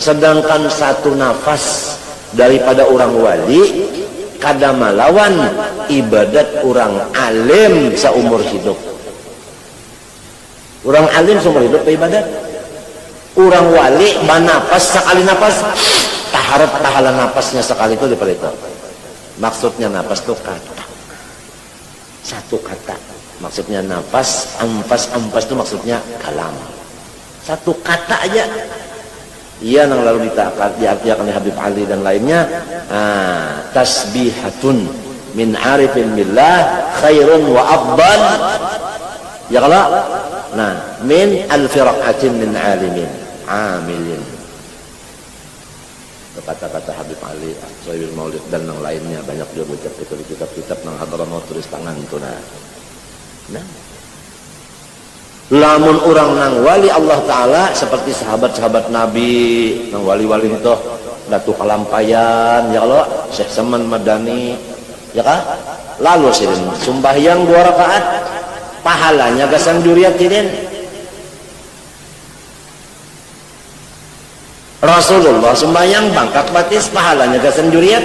Sedangkan satu nafas daripada orang wali kada melawan ibadat orang alim seumur hidup. Orang alim seumur hidup ibadat. Orang wali banapas sekali nafas taharap pahala nafasnya sekali itu daripada itu. Maksudnya nafas itu kata. Satu kata. Maksudnya nafas, ampas itu maksudnya kalam. Satu kata aja. Ia yang lalu diartikan oleh Habib Ali dan lainnya, tasbihatun min arifin billah khairun wa afdal. Ya kalau nah min alfiraqatin min alimin amilin. Kata-kata Habib Ali, Sohibul Maulid dan yang lainnya banyak juga baca itu di kitab-kitab nang Hadramaut tulis tangan itu nah. Lamun orang nang wali Allah Ta'ala seperti sahabat-sahabat Nabi nang wali-wali itu Datu Kalampayan ya Allah Syekh Saman Madani ya kah lalu sidin sembahyang 2 rakaat pahalanya gasan juriat sidin. Rasulullah sembahyang bangkak batis pahalanya gasan juriat.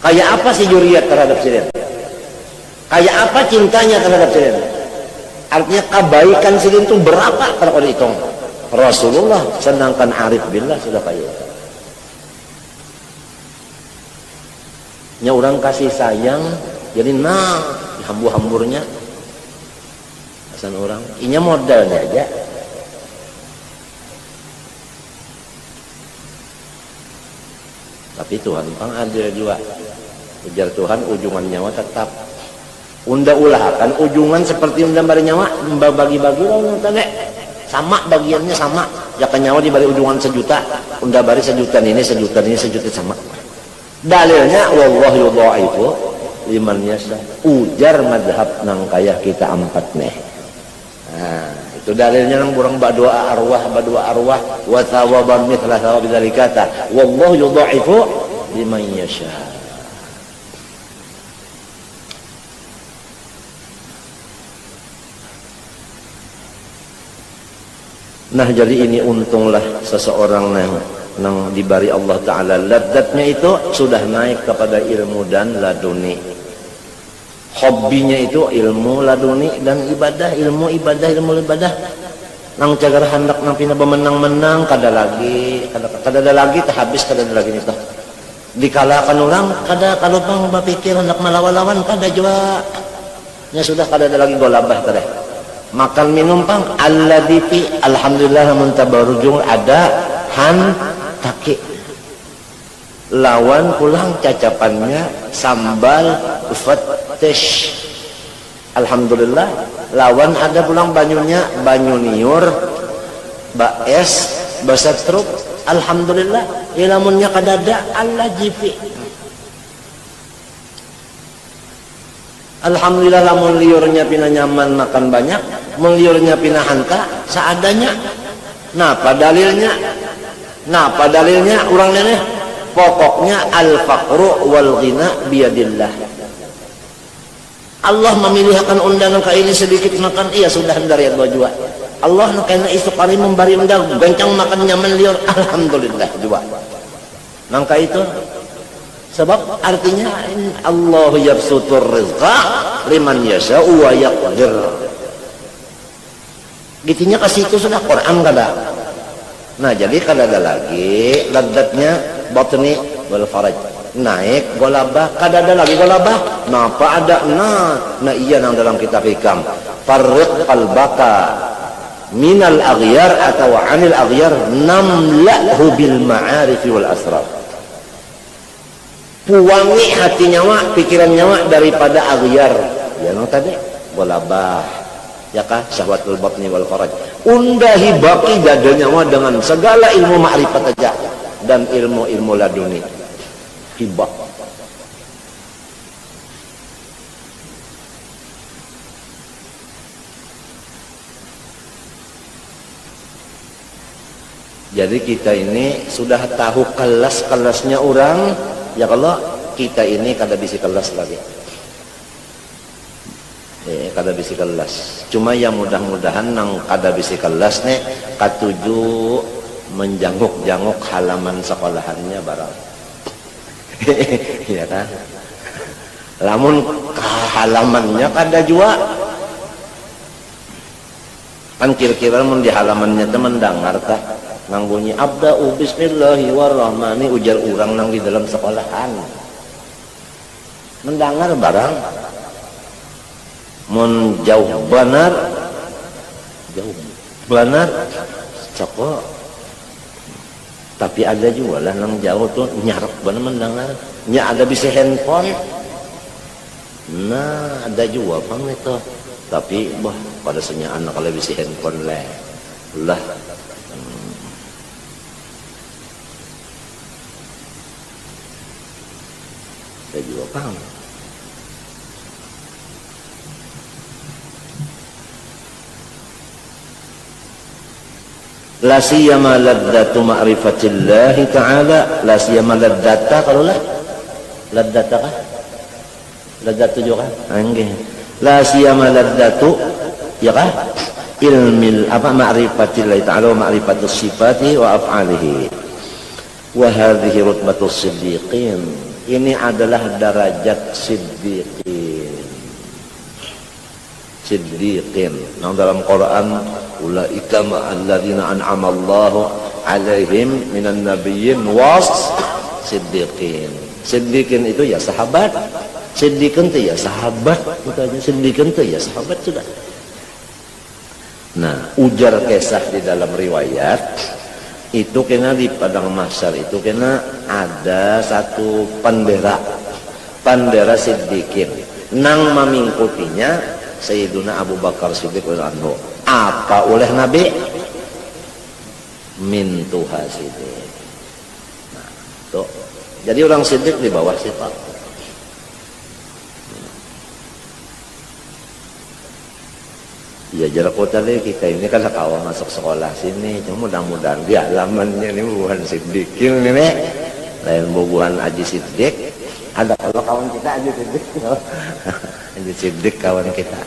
Kayak apa sih juriat terhadap sidin? Kayak apa cintanya terhadap sidin? Artinya kebaikan sidin itu berapa kalau dihitung? Rasulullah sedangkan arif billah sudah kaya. Nya orang kasih sayang jadi hambur-hamburnya pesan orang inya modalnya aja. Tapi Tuhan pang adil juga. Ujar Tuhan ujungan nyawa tetap unda ulah kan ujungan seperti unda bari nyawa bagi-bagi tadi sama bagiannya sama ya kan nyawa dibari ujungan 1 juta unda bari 1 juta ini 1 juta ini 1 juta sama dalilnya wallahu yudha'ifu liman yasha ujar madhab nang kaya kita 4 nih nah itu dalilnya nang burang badua arwah wa thawaban mithla thawabi dzalikata wallahu yudha'ifu liman yasha. Nah jadi ini untunglah seseorang yang diberi Allah Ta'ala ladzatnya itu sudah naik kepada ilmu dan laduni. Hobinya itu ilmu laduni dan ibadah, ilmu ibadah. Nang cagar hendak nang pina bemenang-menang kada ada lagi tak habis kada ada lagi itu. Dikalahkan orang kada kalau bang berpikir hendak melawan-lawan kada juga. Ya sudah kada ada lagi golabah tadi. Makan minum pang alladzi alhamdulillah muntabarujung ada han taki lawan pulang cacapannya sambal fatish alhamdulillah lawan ada pulang banyunya banyu niur baes basat truk alhamdulillah ilamunnya kadada Allah jipi. Alhamdulillah lamun liurnya pina nyaman makan banyak, meliurnya pina hanta seadanya. Napa dalilnya urang neneh pokoknya al-faqru wal ghina biyadillah. Allah memilihkan undangan ka ini sedikit makan iya sudah dari Allah jua. Allah kena isuk hari memberi undang gancang makan nyaman liur alhamdulillah jua. Nangka itu sebab artinya Allah yabsutur rizqa liman yasha'u wa yaqdir. Gitunya ke situ sudah Quran kada. Nah jadi kada ada lagi ladatnya batni wal faraj, naik golabah, kada ada lagi golabah. Napa ada? Nah iya nang dalam kitab hikam, farriq qalbaka minal aghyar atau anil aghyar namlahu bil ma'arif wal asrar. Puangi hati nyawa, pikiran nyawa daripada aghyar. Ya no tadi golabah, ya kah, syahwatul batni wal faraj. Undahi baki dada nyawa dengan segala ilmu ma'rifat aja dan ilmu-ilmu laduni. Hibah. Jadi kita ini sudah tahu kelas-kelasnya orang, ya kalau kita ini kada bisi kelas lagi. Kada bisi kelas. Cuma yang mudah-mudahan nang kada bisi kelas nih katuju menjanguk-janguk halaman sekolahannya barang. Iya kan? Lamun halamannya kada jua. Kan kira-kira mun di halamannya teman mendengar tah nang bunyi abda'u bismillahirrahmani ujar urang nang di dalam sekolahan. Mendengar barang. Mun jauh benar coko, tapi ada juga lah nang jauh tuh nyarap benar mendengar, ada bisa handphone, nah ada juga bang itu, tapi bah pada senya anak kalau bisa handphone lah ada juga bang. La siyama ladzatu ma'rifatillah ta'ala, la siyama ladzata kalau lah ladzata kah? Ladzatu juga nggih. La siyama ladzatu ya kah? Ilmil apa ma'rifatillah ta'ala wa ma'rifatus sifati wa af'alihi. Wa hadhihi rutbatus siddiqin. Ini adalah derajat siddiqin. Siddiqin. Nah dalam Quran ulaika ma'alladzina an'ama Allahu 'alaihim minan nabiyyin was siddiqin. Siddiqin itu ya sahabat. Siddiqin itu ya sahabat. Itu aja siddiqin itu ya sahabat sudah. Nah, ujar kisah di dalam riwayat itu kena di padang mahsyar itu kena ada satu pandera siddiqin. Nang memingkutinya Sayyiduna Abu Bakar Siddiq radhiyallahu anhu. Apa oleh Nabi? Min tuha siddiq. Nah, tuh. Jadi orang siddiq di bawah sifat. Ya jarak kota deh kita ini kan kawan masuk sekolah sini. Cuma mudah-mudahan di halamannya ini bukan siddiqin ini. Lain bukan Aji Siddiq. Ada kalau kawan kita Aji Siddiq. Aji Siddiq kawan kita.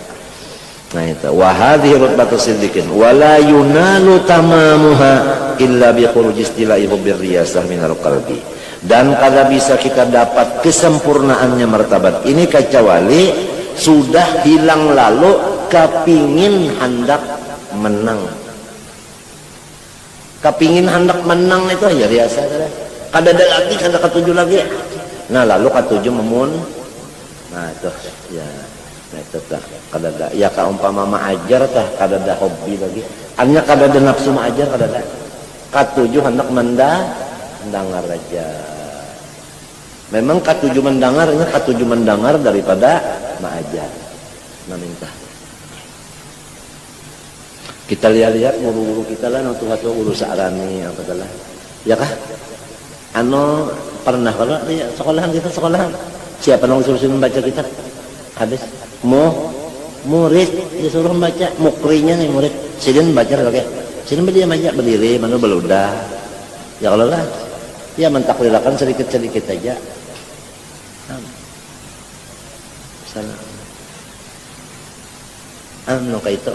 Nah itu wa hadhihi rutbatu siddiqin wa la yunalu tamamuha illa bi khuruji istilahi birriyasah minal qalbi. Dan kada bisa kita dapat kesempurnaannya martabat ini kecuali sudah hilang lalu kepingin hendak menang. Kepingin hendak menang itu ya biasa kada ada lagi, kada ketuju lagi. Nah lalu ketuju memun. Nah itu ya. Nah itu tah kada ada ya ka umpama maajar tah kada ada hobi lagi. Hanya kada ada nafsu maajar kada ada. Katuju hendak mendengar aja. Memang katuju mendengarnya katuju mendengar daripada maajar. Nah minta. Kita lihat-lihat guru-guru kita lah natu-natu guru Sa'rani apa adalah. Ya kah? Ano pernah kalau ya, sekolahan kita sekolahan. Siapa yang suruh membaca kitab? Habis murid disuruh membaca, mukrinya nih murid. Sidin baca lagi. Sidin dia baca berdiri, mana beludah. Ya kalau lah, ya mentaklilakan sedikit-sedikit aja. Sana. Anu kayak itu.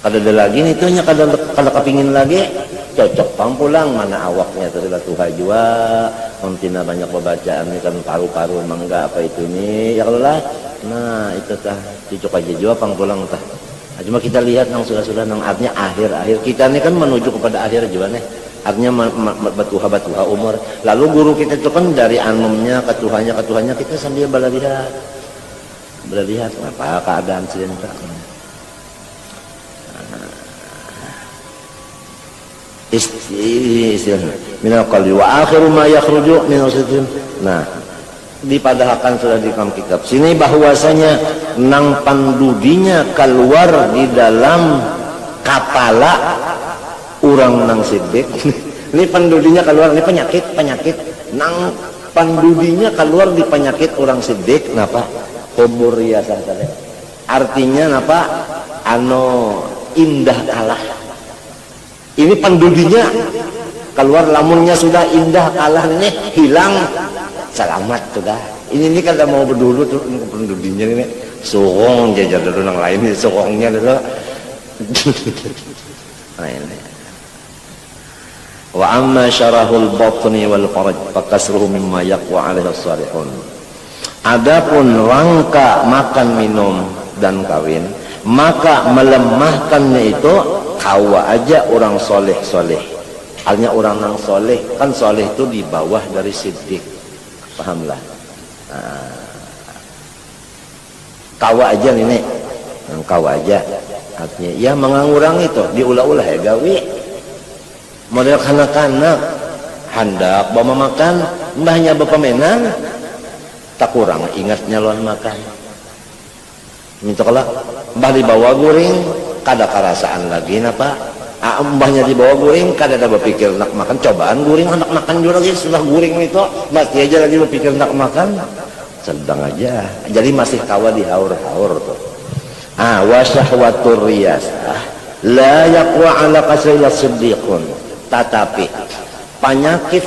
Kada ada lagi nih tuhnya kalau kepingin lagi cocok pang pulang mana awaknya terus Tuhan jua kontina banyak pembacaan ini kan paru-paru mangga apa itu nih ya kalau lah nah itu tah cocok aja jua pang pulang tah Nah, cuma kita lihat nang sudah nang artinya akhir-akhir kita ini kan menuju kepada akhir juga nih. Artinya batuha umur. Lalu guru kita itu kan dari anumnya ke Tuhannya kita sambil belajar apa keadaan sedentak. Minal qalbi wa akhiru ma yakhruju min usatin. Nah, dipadahkan sudah di dalam kitab sini bahwasanya nang pandudinya keluar di dalam kepala orang nang sidik. Ini pandudinya keluar, ini penyakit nang pandudinya keluar di penyakit orang sidik. Napa? Kubur riasan tadi. Artinya napa? Indah kalah. Ini pandudinya keluar, lamunnya sudah indah kalah ini hilang, selamat sudah. Ini kada mau berdulu tuh pandudinya ini sorong jajar dulu yang lain ini sorongnya dulu. Nah ini. Wa amma syarahul batni wal faraj fakasruhu mimma yaqwa alaihi as-salihun. Adapun rangka makan minum dan kawin, maka melemahkannya itu kawa aja orang soleh. Halnya orang yang soleh, kan soleh itu di bawah dari siddiq, pahamlah. Nah, kawa aja nih, kawa aja. Artinya ya mengangurang itu diulah-ulah ya gawi. Model kanak-kanak hendak bawa makan, mbahnya bapamenan, tak kurang ingatnya lawan makan. Minta kalau mbah dibawa guring, kada kerasaan lagi napa? Mbahnya dibawa guring, kada ada berpikir nak makan. Cobaan guring hendak makan juga lagi sudah guring itu, masih aja lagi berpikir nak makan. Sedang aja, jadi masih kawa dihaur-haur tuh. Wa syahwatur riyasah la yaqwa ala qasril siddiqun. Tetapi penyakit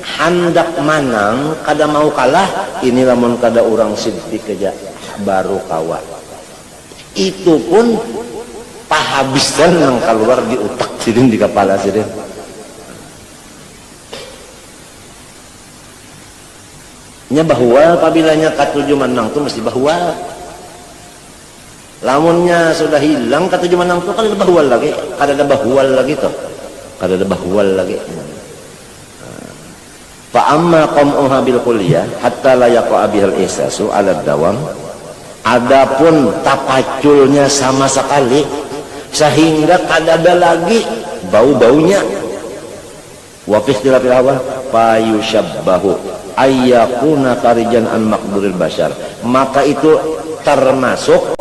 hendak manang kada mau kalah, ini lamun kada orang siddiq aja baru kawa. Itu pun pahabisan yang keluar di otak sirin, di kepala sirin. Nya bahwa apabila katuju menang tu mesti bahwa. Lamunnya sudah hilang katuju menang tu kada ada bahwal lagi, kada ada bahwal lagi tuh. Kada ada bahwal lagi. Fa amma qam'uha bil kulliyah hatta la yaqa bihal ihsasu ala dawam. Adapun tapaculnya sama sekali sehingga kada ada lagi bau-baunya. Wa fi ikhtilafil hawa fa yushabbahu ayyakuna kharijan an maqduril bashar. Maka itu termasuk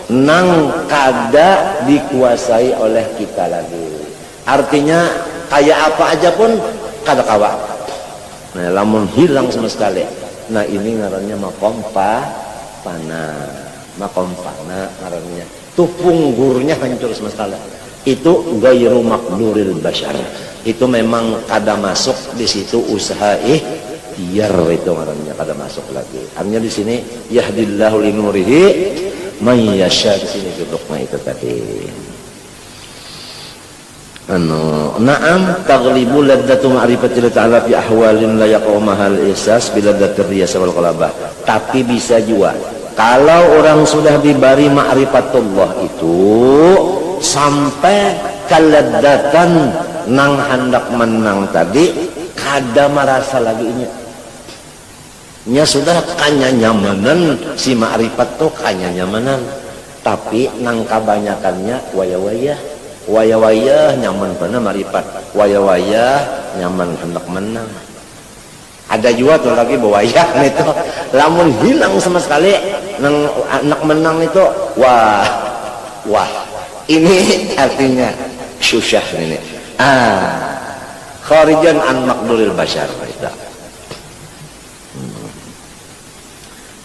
nang kada dikuasai oleh kita lagi. Artinya kayak apa aja pun kada kawa. Nah, lamun hilang sama sekali. Nah, ini ngarannya makom pana ngarannya. Itu punggurnya hancur sama sekali. Itu gairu maqduril bashar. Itu memang kada masuk di situ usaha biar itu ngarannya kada masuk lagi. Artinya di sini yahdillahu li nurihi may yasha, di sini duduknya itu tadi. Na'am taghlibu laddatu ma'rifatillah ta'ala fi ahwalin la yaqawmahal ihsas biladdatir riyasa wal qalabah. Tapi bisa juga kalau orang sudah diberi ma'rifatullah itu sampai kaladdatan nang hendak menang tadi kada merasa lagi nya sudah kanya nyamanan si ma'rifat tuh kanya nyamanan, tapi nang kebanyakannya waya-waya nyaman pada marifat, waya-waya nyaman hendak menang. Ada juga tuh lagi bawaya itu lamun hilang sama sekali nang anak menang itu wah ini artinya susah ini kharijan an maqduril bashar itu.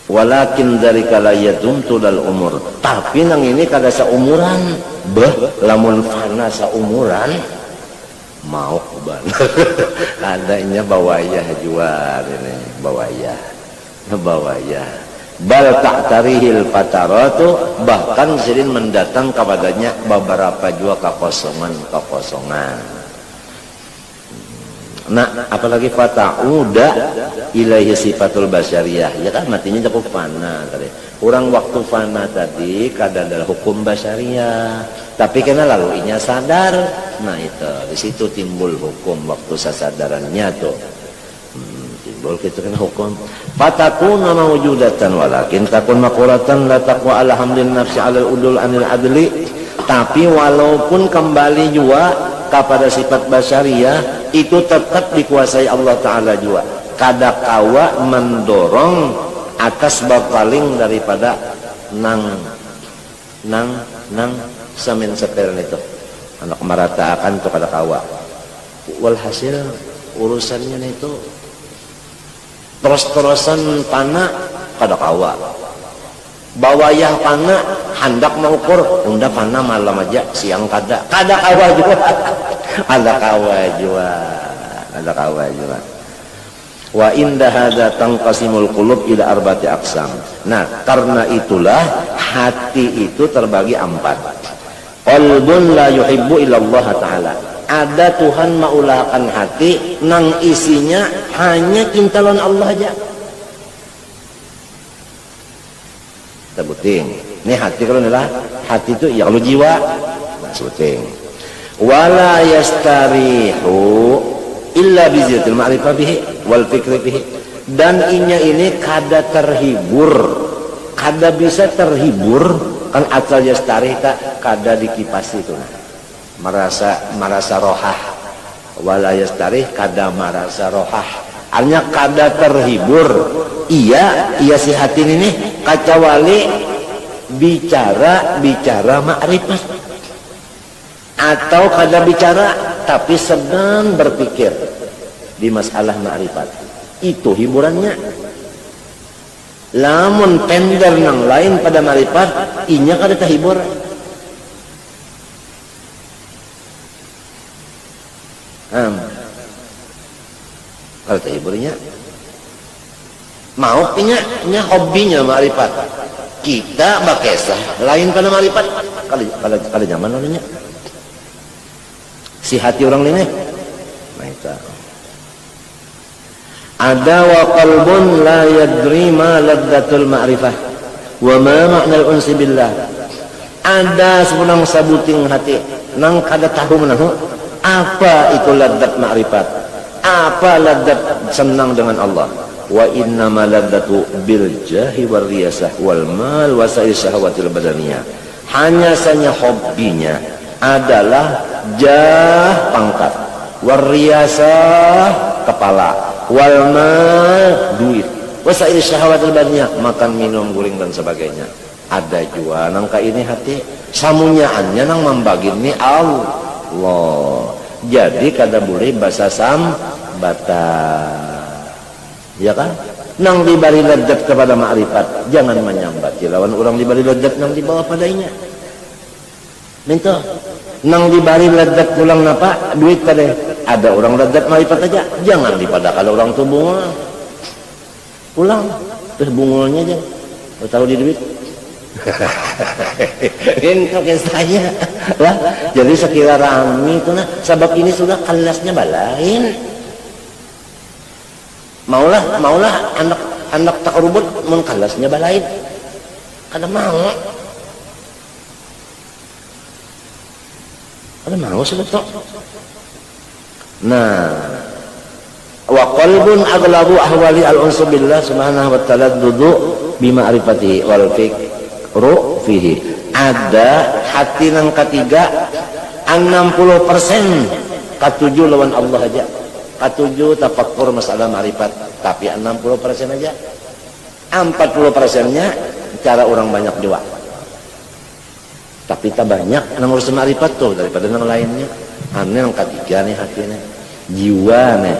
Walakin dari kalayadum tudal umur, tapi nang ini kada seumuran lamun fana seumuran mau ban adanya bawaya jual ini bawaya bal ta'tarihil fataratu, bahkan sering mendatang kepadanya beberapa jua kekosongan Nah, apalagi fata'uda ilaihi sifatul basyariyah. Ya kan matinya cukup fana tadi. Kurang waktu fana tadi kadang adalah hukum basyariyah. Tapi karena lalu inya sadar, nah itu di situ timbul hukum waktu sasadarannya tuh. Timbul gitu kan hukum. Fatakuna mawjudatan walakin takun maquratan la taqwa ala hamlin nafsi ala udul anil adli. Tapi walaupun kembali juga kepada sifat basyariyah itu tetap dikuasai Allah Ta'ala juga. Kadakawa mendorong atas bapaling daripada nang samin seperan itu anak meratakan itu kadakawa. Walhasil urusannya itu terus-terusan panah kadakawa. Bawayah panah hendak mengukur unda panah malam aja siang kada kawa juga ada kawa juga wa inda hadza tanqasimul qulub ila arba'ati aqsam. Nah karena itulah hati itu terbagi 4. Qalbun la yuhibbu illa Allah Ta'ala, ada Tuhan maulahkan hati nang isinya hanya cintalan Allah aja. Sebuting ini hati kalau adalah hati itu ya kalau jiwa sebuting wala yastarihu illa biziatil ma'rifah bihi wal fikri bihi, dan inya ini kada terhibur, kada bisa terhibur kan asal yastarih kada dikipasi itu merasa rohah, wala yastarih kada merasa rohah hanya kada terhibur. Iya si hati ini kacawali bicara ma'rifat, atau kada bicara tapi sedang berpikir di masalah ma'rifat, itu hiburannya. Lamun tender yang lain pada ma'rifat inya kada terhibur. Kalau terhiburnya mau punya hobinya ma'rifat, kita bakesah lain pada ma'rifat kali zaman lalunya si hati orang ini. Nah itu ada wa qalbun la yadri ma laddatul ma'rifah wa ma ma'nal unsi billah. Ada sebenang sabuting hati nang kada tahu menahu apa itu laddat ma'rifat, apa laddat senang dengan Allah. Wa inna ma laddatu bil jahi wal riyasah wal mal wa sa'i syahwatil badaniyah. Hanya saja hobinya adalah jah pangkat, wal riyasah kepala, wal mal duit, wa sa'i syahwatil badaniyah makan minum guling dan sebagainya. Ada juga nangka ini hati samunyaannya nang membagini Allah. Jadi kada boleh bahasa bata, ya kan? Nang diberi laddat kepada ma'rifat, jangan menyambati lawan orang diberi laddat nang dibawa padanya. Minta nang diberi laddat pulang napa duit tadi, ada orang laddat ma'rifat aja, jangan dipada kalau orang tuh bunga pulang terus bungulnya aja tahu di duit. Ini ke saya lah. Jadi sekira rami itu nah sebab ini sudah kelasnya balain. Maulah anak tak rubut mun kelasnya balain. Kada mau. Kada mau sebetulnya. Nah, wa qalbun aghlabu ahwali al-unsu billah subhanahu wa ta'ala dudu bima'rifatihi wal fikru fihi. Ada hati nang ketiga 60% katuju lawan Allah aja, katuju tafakkur masalah ma'rifat, tapi 60% aja. 40% nya cara orang banyak juga, tapi tak banyak nang urus ma'rifat tuh daripada nang lainnya. Aneh nang ketiga nih hatinya, jiwa nih.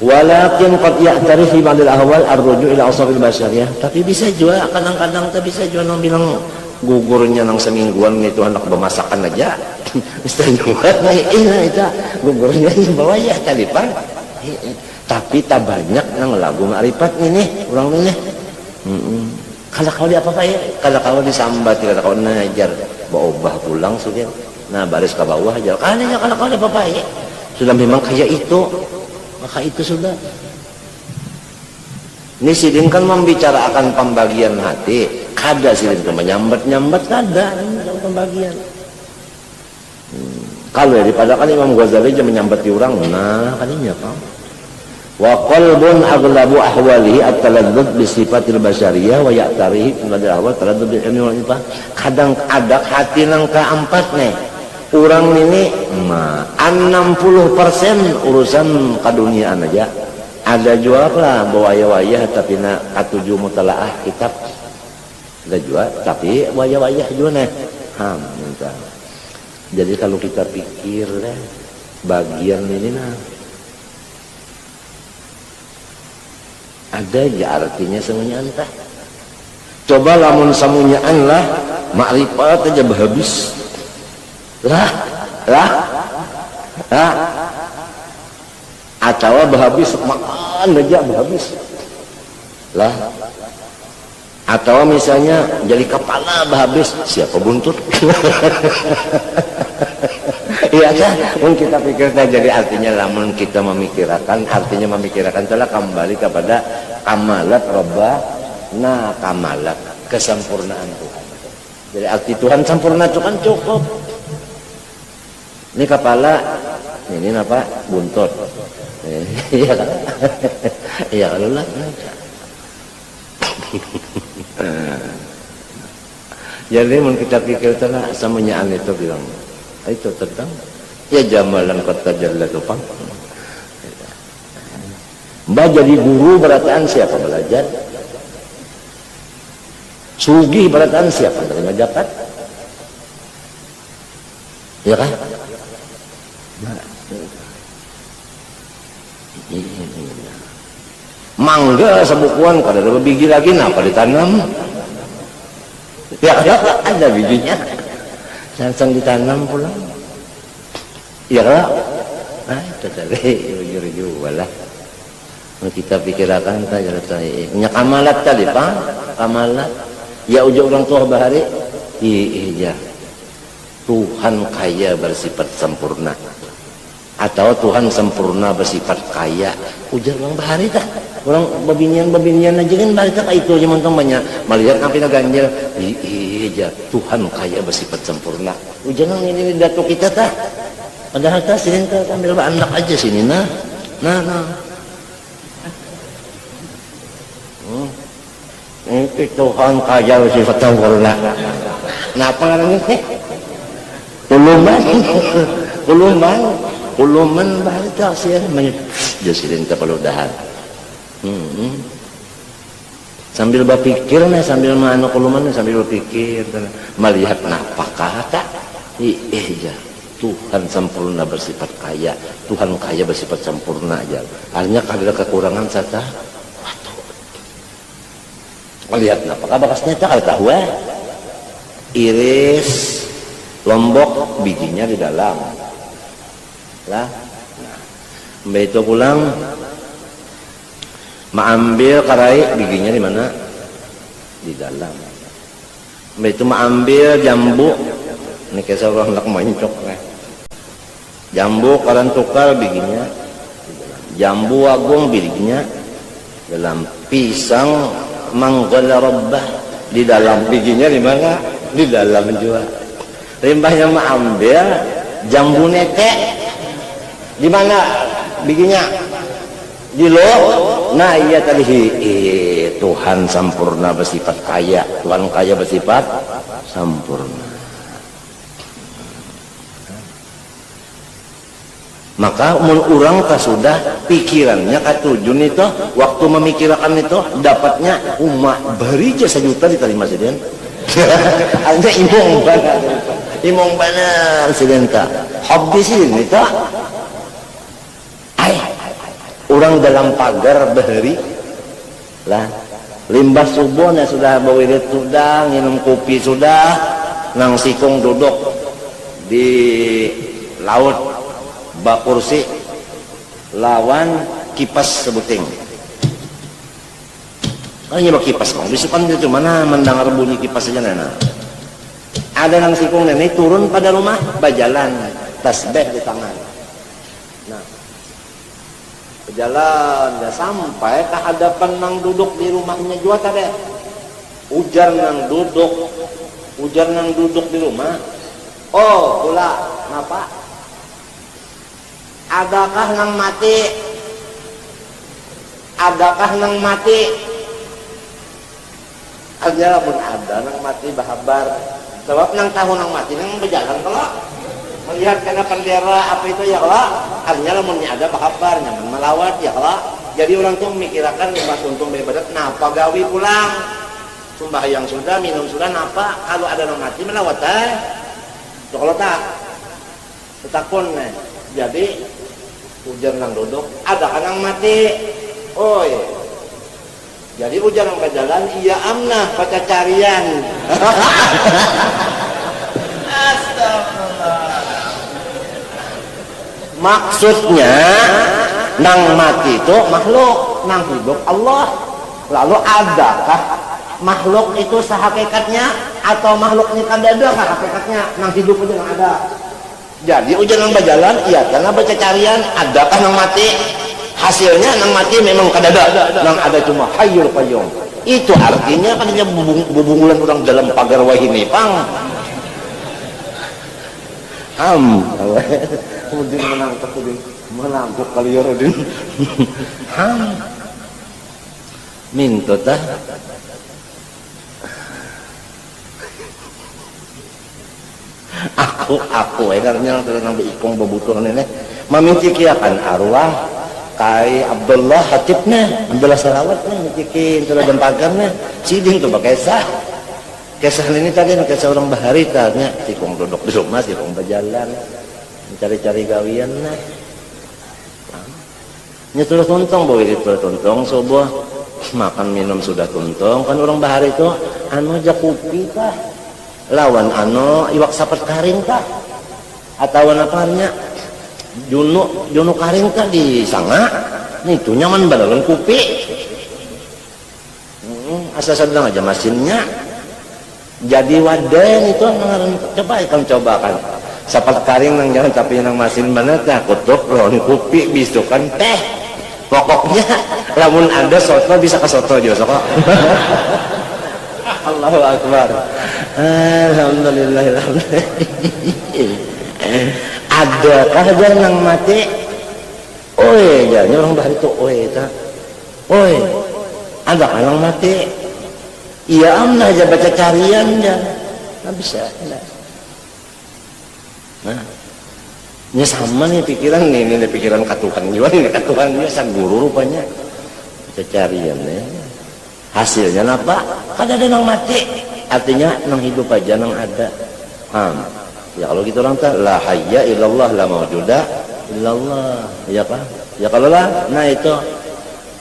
Walakin qad ya'tarif fi ba'dil ahwal ar-ruju' ila ashabil basyariyah. Tapi bisa juga kadang-kadang tak bisa juga nang bilang gugurnya nang semingguan itu anak bermasakan aja. Mesti juga itu gugurnya ini bawa ya tadi Pak. Tapi tak banyak nang lagu ma'rifat ini orang ini. Kalau kau dia apa ya? Kalau kau disambat, kalau kau najar, bawa pulang sudah. Nah baris ke bawah aja. Kalau kau dia apa ya? sudah memang kayak itu, maka itu sudah. Ini sidin kan membicarakan pembagian hati, kada sidin ke menyambat-nyambat kada pembagian. Kalau daripada kan Imam Ghazali aja menyambati orang, nah kalinya kan. Wa qalbun aghlabu ahwalihi at-taladdud bi sifatil basyariyah wa ya'tarihi min ahwal taladdud bil ilmi wal ifah. Kadang ada hati nang keempat nih. Orang ini 60% urusan keduniaan aja. Ada jual lah wayah-wayah tapi nak katuju mutalaah kitab. Ada jual tapi wayah-wayah juga nih. Minta. Jadi kalau kita pikir bagian ini nah ada ya artinya semuanya entah. Coba lamun semuanyaan lah makrifat aja habis. Lah atau habis makan aja habis. Lah atau misalnya jadi kepala habis siapa buntut. Iya kan? Mungkin kita pikirkan jadi artinya lamun kita memikirkan telah kembali kepada kamalat Rabbah, nah kamalat kesempurnaan Tuhan. Jadi arti Tuhan sempurna itu kan cukup. Ini kepala, ini apa? Buntut. Iya kan? Iya kalau lah. Jadi mungkin kita pikir telah semuanya itu bilang. Itu tentang ya jamalan kata jallatupang. Mbak jadi guru berataan siapa belajar? Sugih berataan siapa terima dapat? Ya kan? Mangga sebukuan kada ada biji lagi apa ditanam? Ya ada bijinya. Langsung ditanam pulang. Ya lah. Itu tadi jujur lah. Kita pikirkan saja tadi. Punya kamalat tadi Pak. Kamalat. Ya ujung orang tua bahari. Iya. Tuhan kaya bersifat sempurna. Atau Tuhan sempurna bersifat kaya. Ujar orang bahari tak. Orang babinian aja kan bahari tak itu aja mentong banyak. Melihat sampai ganjil. Iya. Tuhan kaya bersifat sempurna. Jangan ini datuk kita tak. Padahal tak sini tak ambil anak aja sini nah. Ini Tuhan kaya bersifat sempurna. Kenapa ngarang ini? Uluman bahari tak sih. Jasirin tak perlu dahan. Sambil berpikir sambil mana kuluman sambil berpikir melihat apakah tak iya Tuhan sempurna bersifat kaya, Tuhan kaya bersifat sempurna aja. Artinya ada kekurangan serta waktu. Melihat apakah bakasnya tak tahu iris lombok bijinya di dalam lah. Nah, itu pulang mengambil karai bijinya di mana? Di dalam. Itu mengambil jambu. Ini kayak seorang nak mencok. Jambu karan tukar bijinya. Jambu agung bijinya dalam. Pisang manggala rabbah di dalam. Bijinya di mana? Di dalam juga. Rimbahnya mengambil jambu nete. Di mana bijinya? Di lo. Nah iya tadi Tuhan sempurna bersifat kaya. Tuhan kaya bersifat sempurna. Maka orang sudah pikirannya katujun itu waktu memikirkan itu dapatnya umat barija sejuta diterima sedien. Ada imong benar sedien tak. Habis ini tak. Orang dalam pagar bahari lah limbah subuhnya sudah bawirit sudah minum kopi sudah nang sikung duduk di laut bak kursi lawan kipas sebuting hanya bak kipas mau disukan itu mana mendengar bunyi kipas saja nana ada nang sikung nenek turun pada rumah bajalan tasbih di tangan Nah, berjalan ya sampai ke hadapan nang duduk di rumahnya jua tadi. Ujar nang duduk di rumah. Oh, pula kenapa? Adakah nang mati? Adakah nang mati? Aja pun ada nang mati bahabar. Sebab nang tahu nang mati nang berjalan kalau melihat karena bendera apa itu ya kalau artinya lamunnya ada bahabar nyaman melawat ya kalau jadi orang tuh memikirkan pas untung beribadat napa gawi pulang sembahyang sudah minum sudah napa kalau ada nang mati melawat kalau tak setakun jadi ujar nang duduk ada kan nang mati oi jadi ujar nang berjalan iya amnah pacacarian. Astagfirullah. Maksudnya nang mati itu makhluk, nang hidup Allah. Lalu adakah makhluk itu sehakikatnya atau makhluknya kadada hakikatnya nang hidup aja nang ada. Jadi ujian nang berjalan iya karena bercarian adakah nang mati. Hasilnya nang mati memang kadada, nang ada cuma hayyul qayyum. Itu artinya kan bubungulan orang dalam pagar wahini pang. Kemudian menangkap kali ya Rodin. Minta tah aku edarnya karena beikong bebutuhan ini memicikiakan arwah kai Abdullah Hatibnya Abdullah Salawatnya micikin tuh dan pagarnya siding tuh pakai kisah ini tadi kisah orang bahari tanya tikung duduk di rumah tikung berjalan mencari-cari gawian nyetul tuntong bawa itu tuntong sebuah makan minum sudah tuntong kan orang bahari itu anu jakupi kah lawan anu iwak sapet karing kah atau naparnya junu karing kah di sanga itu nyaman balalan kupi asal sedang aja mesinnya jadi wadah itu coba kan sapet karing nang jalan tapi nang mesin mana teh kutuk roni kupi bisukan teh pokoknya lamun ada soto bisa ke soto juga kok. Allahu Akbar. Alhamdulillah. Adakah aja nang mati? Oi, jadinya orang bahari itu oi tak. Oi, adakah nang mati? Iya amna aja baca carian ya. Nggak bisa. Nah, ini sama nih pikiran nih, ini pikiran katuhan juga nih, katuhan dia sang guru rupanya. Baca carian ya. Hasilnya apa? Kan ada nang mati. Artinya nang hidup aja nang ada. Ya kalau gitu orang tak la hayya illallah la mawjuda illallah. Ya Pak. Ya kalau lah, nah itu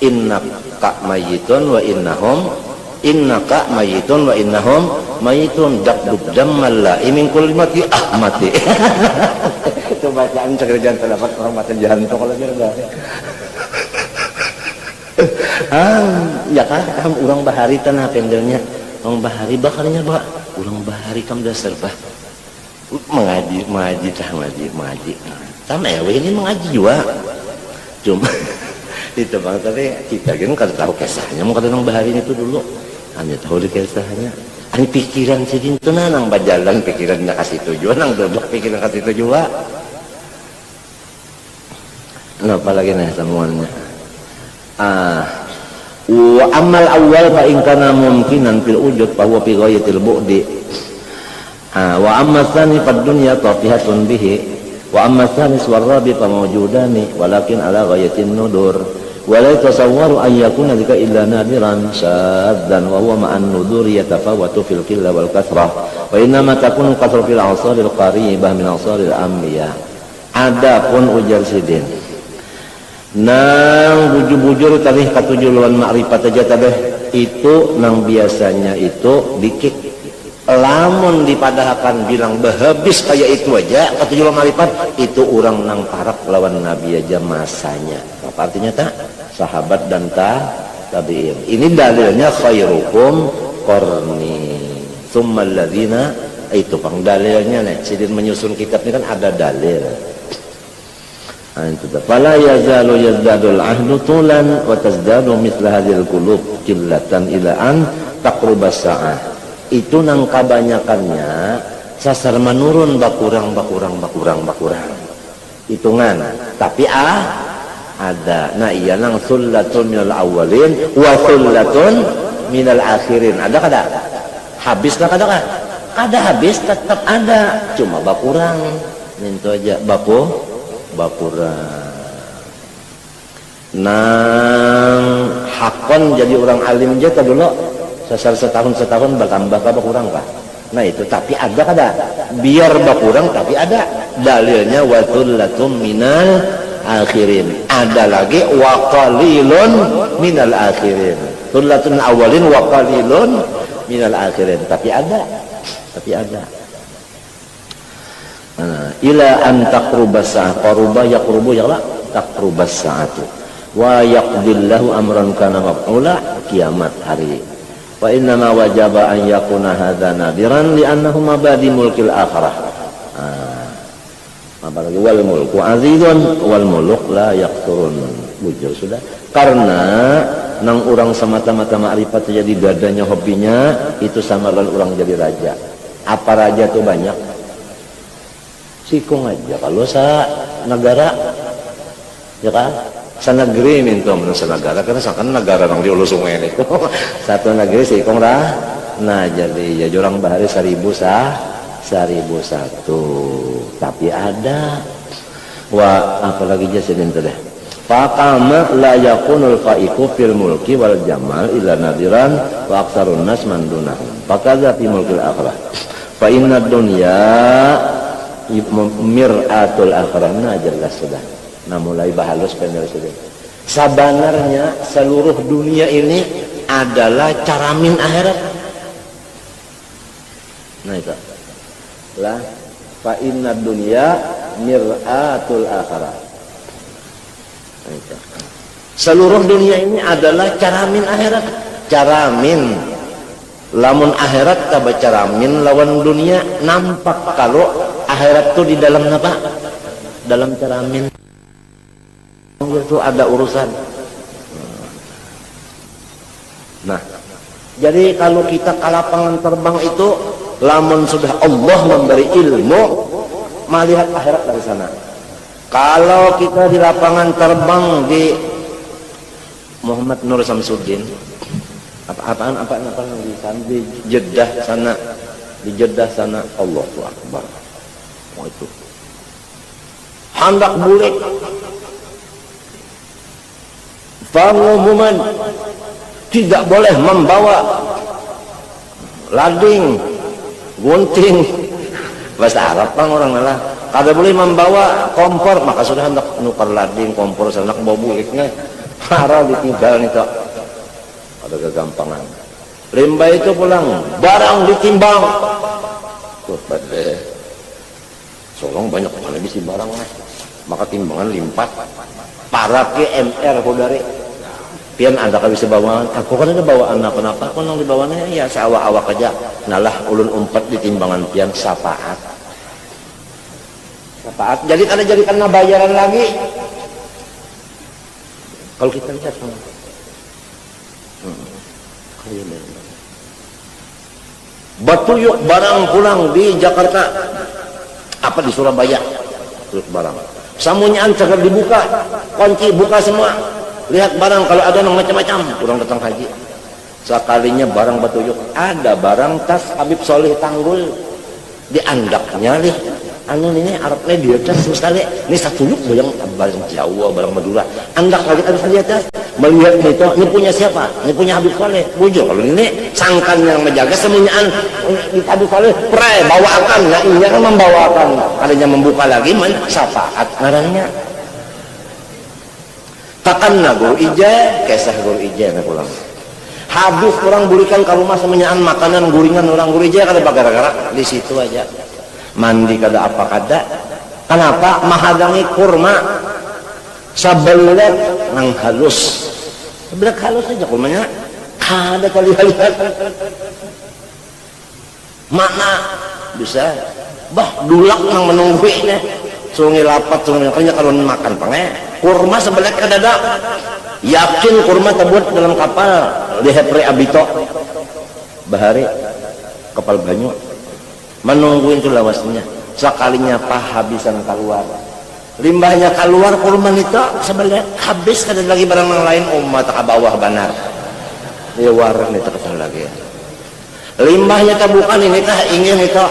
innaka mayyitun wa innaka mayyitun wa innahum mayyitun dakdub dammalla imin kulli mati mati. Itu bacaan sekerjaan terdapat orang mati jantung kalau dia enggak. Ya kan orang bahari tanah pendelnya orang bahari bakalnya Pak orang bahari kam dasar bah mengaji sama ya ini mengaji juga cuma itu bang tapi kita kan kalau tahu kisahnya mau kata orang bahari itu dulu hanya tahu di kisahnya ini pikiran sedih itu nang berjalan pikirannya kasih tujuan nang duduk pikiran kasih tujuan apa lagi nih semuanya wa amal awal fa in kana mumkinan fil wujud fa huwa fi ghayatil bu'di wa amma tsani fad dunya tafihatun bihi wa amma tsani swarabi fa mawjudani walakin ala ghayatin nudur wa la tasawwaru an yakuna dzika illa nadiran saddan wa huwa ma'an nuduri yatafawatu fil qillah wal kasrah wa inna ma takunu kasra fil asaril qaribah min asaril anbiya adapun ujar sidin nang bujur-bujur tadi katujuluan makrifat aja tadi itu nang biasanya itu dikit lamun dipadahkan bilang behabis kayak itu aja katujuluan makrifat itu orang nang parak lawan nabi aja masanya apa artinya tak sahabat dan tabi'in ini dalilnya khairukum qarni tsummal ladzina itu pang dalilnya nih sidin menyusun kitab ini kan ada dalil Itu fala yazalu yazdadul ahdu tulan wa tazdadu mithla hadhil qulub qillatan ila an taqrubas sa'ah. Itu nang kabanyakannya sasar menurun bakurang hitungan, tapi ada. Nah iya nang sullatun minal awwalin wa sullatun minal akhirin. Ada kada? Habis lah kada? Kada habis, tetap ada, cuma bakurang. Itu aja bakurang. Nang hakon jadi orang alim aja dulu sasar setahun bertambah kah berkurang kah? Nah itu, tapi ada kada? Biar berkurang tapi ada. Dalilnya wa thullatum minal akhirin. Ada lagi wa qalilun minal akhirin. Thullatun awalin wa qalilun minal akhirin. Tapi ada. Ila an taqrubas sa'ah qaruba yaqrubu ya la taqrubas sa'atu wa yaqdillahu amran kana maf'ula kiamat hari. Wa inna ma wajaba an yakuna hadza nadiran li annahu mabadi mulkil akhirah. Apalagi wal mulku azizun wal muluk la yaqturun. Bujur sudah. Karena nang orang semata-mata ma'rifat jadi dadanya hobinya itu sama dengan orang jadi raja. Apa raja tuh banyak? Sikung aja kalau sa negara ya kan, sa negeri minta sa negara karena sa kan negara nang di ulu sungai ini satu negeri sikung dah. Nah jadi ya jorang bahari 1001 tapi ada wa apalagi jasidin teh faqama la yakunul faiqu fil mulki wal jamal illa nadiran wa aktsarun nas mandunahum fakaza fi mulkil akhirah fa inna dunya mir'atul akhirah. Nah jelas sudah. Nah mulai bahalus pendek sudah. Sebenarnya seluruh dunia ini adalah caramin akhirat. Nah itu lah fa inna dunya mir'atul akhirah. Nah, itu. Seluruh dunia ini adalah caramin akhirat. Caramin lamun akhirat tak caramin lawan dunia nampak kalau akhirat tuh di dalam apa? Dalam ceramin itu ada urusan. Nah, jadi kalau kita ke lapangan terbang itu lamun sudah Allah memberi ilmu melihat akhirat dari sana. Kalau kita di lapangan terbang di Muhammad Nur Samsuddin apaan di sana di Jeddah sana Allahu Akbar. Oh itu hendak bulik pengumuman tidak boleh membawa lading gunting bahasa Arab bang orang lah kada boleh membawa kompor maka sudah hendak nukar lading kompor hendak bawa buliknya harap ditinggal itu ada kegampangan limba itu pulang barang ditimbang tuh pada solong banyak mana bisa barang maka timbangan limpat para KMR kodari pian anda kan bisa bawaan aku kan ada bawaan apa-apa aku nang dibawaannya ya seawak-awak aja nalah ulun umpat di timbangan pian syafaat jadi kada jadikan bayaran lagi kalau kita lihat batuyuk barang pulang di Jakarta apa di Surabaya terus barang samunyaan cegat dibuka kunci buka semua lihat barang kalau ada yang macam-macam kurang datang haji sekalinya barang batuyuk ada barang tas Habib Soleh Tanggul di andaknya nih anu ini Arabnya di atas sekali ini satu yuk barang Jawa barang Madura andak lagi ada di atas melihat itu ini punya siapa ini punya Habib Soleh bujur kalau ini sangkan yang menjaga semuanyaan Habib Soleh pray bawakan nah ini kan membawakan adanya membuka lagi syafaat ngarannya takanna guru ija kisah guru ija na pulang habis orang burikan ke rumah semuanyaan makanan guringan orang guru ija kada bagara-gara di situ aja mandi kada apa kada kenapa mahadangi kurma sabelet nang halus sebelah halus aja kurmanya ada kali lihat mana bisa bah dulak nang menunggu ini sungai lapat sungai makanya kalau makan pange kurma sebelah kadada yakin kurma terbuat dalam kapal di Hepre Abito bahari kapal banyu menungguin itu lawasnya sekalinya habisan keluar limbahnya keluar kurma itu sebelah habis kada lagi barang yang lain umat ke bawah banar dia warang itu kesal lagi limbahnya bukan ini tah ingin itu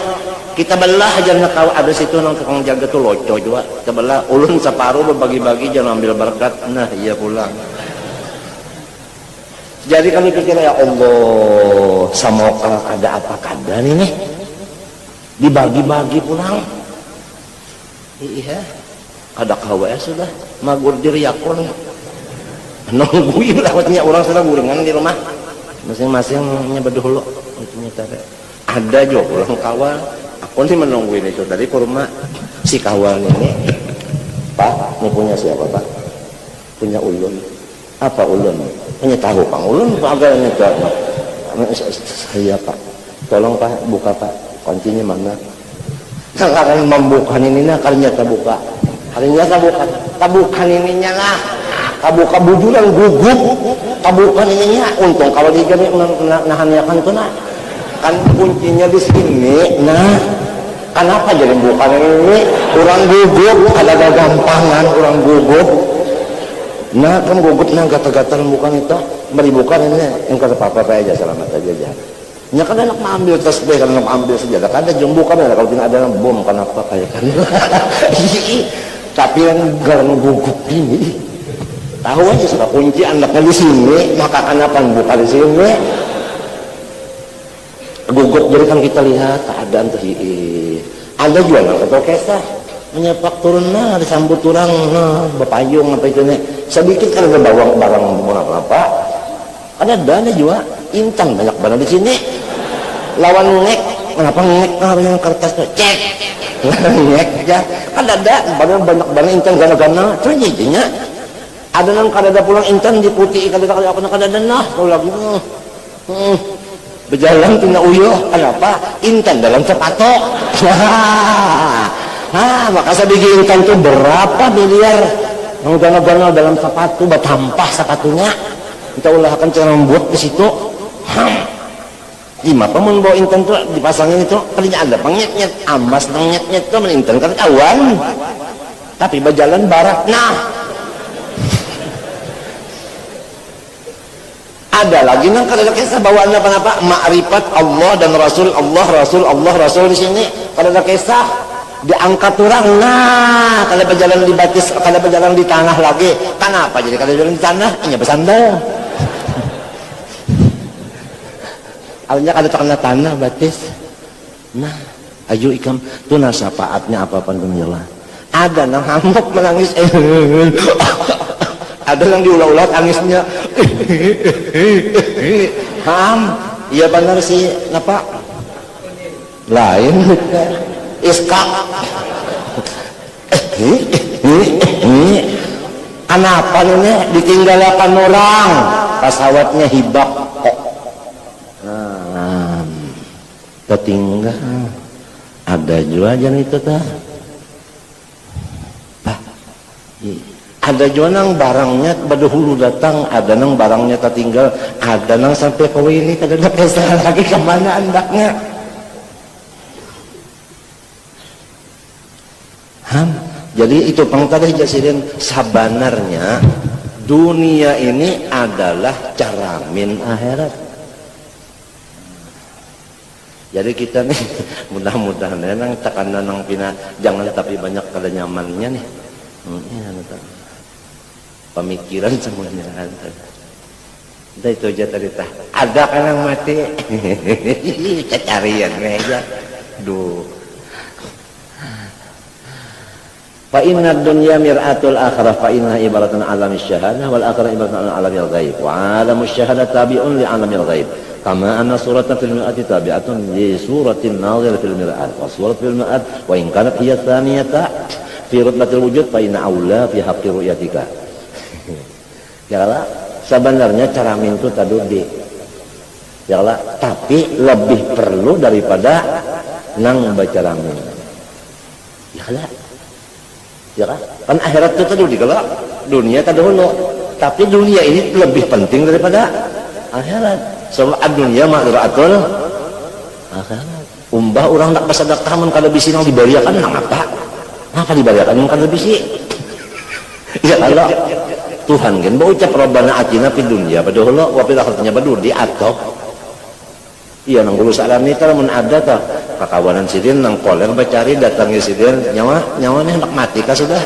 kita belah aja nak ada situ nang tukang jaga tuh loco juga kita belah ulun separuh berbagi-bagi jangan ambil berkat nah iya pulang jadi kami pikir ya Allah semoga ada apa kada nih dibagi-bagi pulang iya kada kawa sudah magur diri yakun nungguin lawatnya orang sudah guringan di rumah masing-masing nyebeduh lo ada juga pulang kawal aku sih menungguin itu tadi kurma si kawal ini Pak ini punya siapa Pak punya ulun apa ulun punya tahu Pak ulun agarnya saya Pak tolong Pak buka Pak kuncinya mana sekarang membuka ininya kalinya terbuka harinya tabukan ininya lah tabuka bujuran gugup tabukan ininya untung kalau digani nahanyakan tuh nah kan kuncinya di sini nah kenapa jadi bukan ini orang gugup ada gampangan orang gugup nah kan gugup nah gatal-gatal bukan itu beri bukan ini yang kata papa aja selamat aja ya kan enak ambil tasbih kan enak ambil sejadah kan ada jembukan ya kalau tidak ada bom kenapa kayak kan tapi yang garang gugup ini tahu aja sudah kunci anaknya di sini maka kenapa buka di sini gugup jadi kan kita lihat keadaan tuh ada juga nang atau kesah menyepak turun nah disambut turang nah berpayung apa itu nih sedikit kan ada barang apa ada dana juga intan banyak banget di sini lawan ngek kenapa ngek yang kertas tuh cek ngek aja kan ada banyak banget intan gana-gana terus jadinya ada nang kadada pulang intan di putih kadada nah kalau lagi berjalan tina uyuh kenapa intan dalam sepatu maka saya bikin intan tuh berapa miliar yang gana-gana dalam sepatu bertampah sepatunya kita ulahkan cara membuat di situ lima pamun bawa intan tuh dipasangin itu kalinya ada pengnyet-nyet amas pengnyet-nyet tuh menintan kawan tapi berjalan barat nah ada lagi nang kada kisah bawaan apa makrifat Allah dan Rasul di sini kada ada kisah diangkat orang nah kada berjalan di batis kada berjalan di tanah lagi kenapa jadi kada berjalan di tanah hanya bersandal awalnya kada terkena tanah batis nah ayo ikam tu nasapaatnya apa pandemilah ada nang hamuk menangis ada yang diulah-ulah tangisnya iya benar sih napa lain iskak kenapa ini ditinggalkan orang pesawatnya hibak kok tertinggal ada juga aja itu tah ada juga nang barangnya pada hulu datang ada nang barangnya tertinggal ada nang sampai ke ini kada ada kesalahan lagi kemana andaknya jadi itu pangtadi jasirin sabanarnya dunia ini adalah cermin akhirat jadi kita nih mudah-mudahan nang tekanan nang pina jangan tapi banyak kada nyamannya nih pemikiran semuanya ada itu aja tadi tah ada kan yang mati carian aja duh fa inna dunya mir'atul akhirah fa inna ibaratun alamis syahadah wal akhirah ibaratun alamil ghaib wa alamus syahadah tabi'un li alamil ghaib kama anna suratan fil mir'ati tabi'atun li suratin nazir fil mir'at wa surat fil mir'at wa in kanat hiya thaniyata fi rutbatil wujud fa inna aula fi haqqi ru'yatika ya lah sebenarnya cara mintu tadudi ya lah tapi lebih perlu daripada nang baca ramin ya lah Ya kan akhirat itu tadi kalau dunia tadi dulu, tapi dunia ini lebih penting daripada akhirat. Sebab dunia ma'duratul akhirat. Umbah orang nak bersedekah mun kada bisi nang dibariakan nang apa? Apa dibariakan mun kada bisi? Ya kalau Tuhan kan mau ucap Rabbana atina fid dunya padahal wa fil akhirati badudi atau iya nang gulu salam nita mun ada tah kakawanan sidin nang koler bacari datangnya sidin nyawanya hendak mati kah sudah.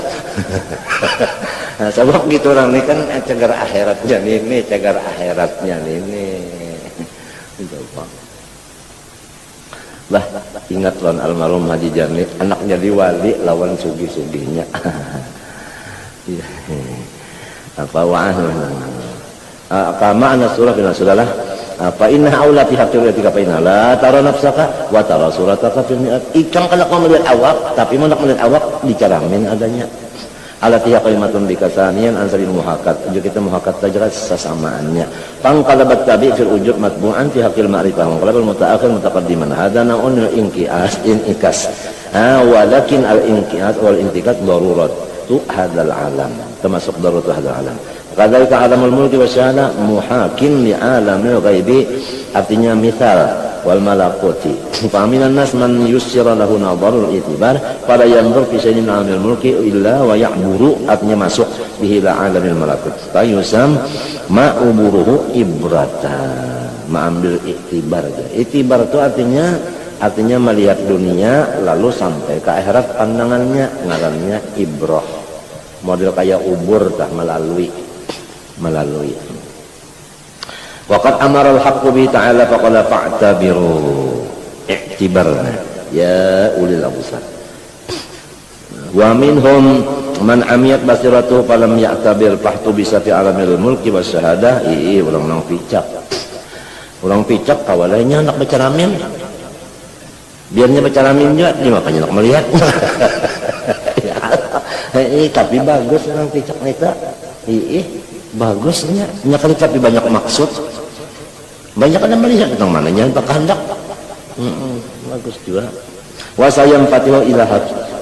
Nah, sebab gitu orang ini kan cagar akhiratnya ini cagar akhiratnya ini. Lah ingat lawan almarhum Haji Jamil anaknya di wali lawan sugi-suginya. Apa wa'an kama anna surah bin suralah apa inna aula fi haqqi rabbika fa inna la tara nafsaka wa tara surataka fil mi'at. Ikang kalau mau melihat awak tapi mau melihat awak dicaramin adanya alati kalimatun bikasanian ansaril muhakat juga kita muhakat saja sesamaannya pangkalabat tabi fil ujub matbu'an fi haqqil ma'rifah qalbul mutaakhir mutaqaddiman hada naun inqias walakin al inqias wal intiqad darurat tu hadzal alam termasuk darurat hadzal alam kadzalika alamul mulki wasyahada muhakin li alamil ghaibi artinya misal wal malakuti fa'aminan nas man yusyira lahu nadharul itibar pada yanzur fi syai'in alamil mulki illa wa ya'buru artinya masuk bihi la alamil malakut fayusam ma'uburuhu ibratan mengambil iktibar iktibar itu artinya melihat dunia lalu sampai ke akhirat pandangannya ngarannya ibrah model kayak ubur tah melalui waqad amara al-haqqu bi ta'ala faqala fa'tabiru i'tibarna ya ulil absar wa minhum man amiyat basiratuhu falam ya'tabir fahtu bisa fi alamil mulki wasyahadah orang picak kawalanya nak berceramin biarnya berceramin juga dia makanya nak melihat. Tapi bagus orang picak nita bagusnya kali tapi banyak maksud banyak ada melihat tentang mananya tak kehendak bagus juga wasayam fatihu ila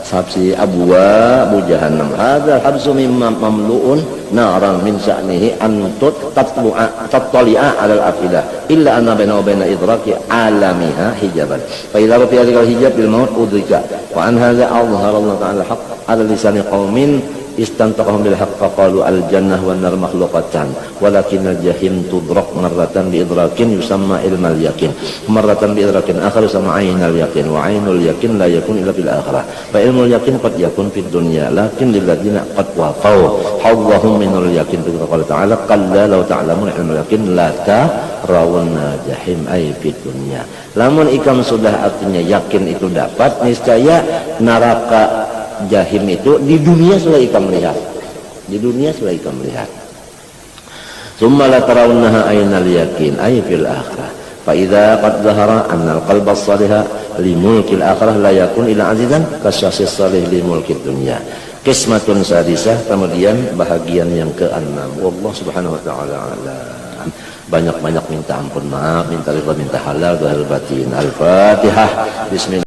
habsi abwa abu jahannam hadza habsu mimma mamluun naran min sya'nihi an tattali'a 'ala al-afidah illa anna baina wa baina idraki 'alamiha hijaban fa idza rafi'a al-hijab bil maut udrika wa an hadza azhara Allah ta'ala haqq 'ala lisani qaumin istantaqahum bil haqq faqalu al jannah wan nar makhluqatan walakin al jahim tudrak marratan bi idrakin yusamma ilmal yakin marratan bi idrakin akhar sama ainal yakin wa ainul yakin la yakun illa fil akhirah fa ilmul yakin qad yakun fid dunya lakin lil ladzina qad wafau hawwahum minul yakin qala ta'ala qalla law ta'lamun ilmul yakin la tarawunna jahim ay fid dunya lamun ikam sudah artinya yakin itu dapat niscaya neraka jahim itu di dunia sudah ikam melihat summa la tarawunnaha aynal yakin ay fil akhirah fa idza qad zahara anna al qalba as-salih li mulkil akhirah la yakun ila azizan kasyasis salih li mulkid dunya qismatun sadisah kemudian bahagian yang ke-6 wallahu subhanahu wa ta'ala alam banyak-banyak minta ampun maaf minta ridha minta halal zahir batin al-fatihah bismillah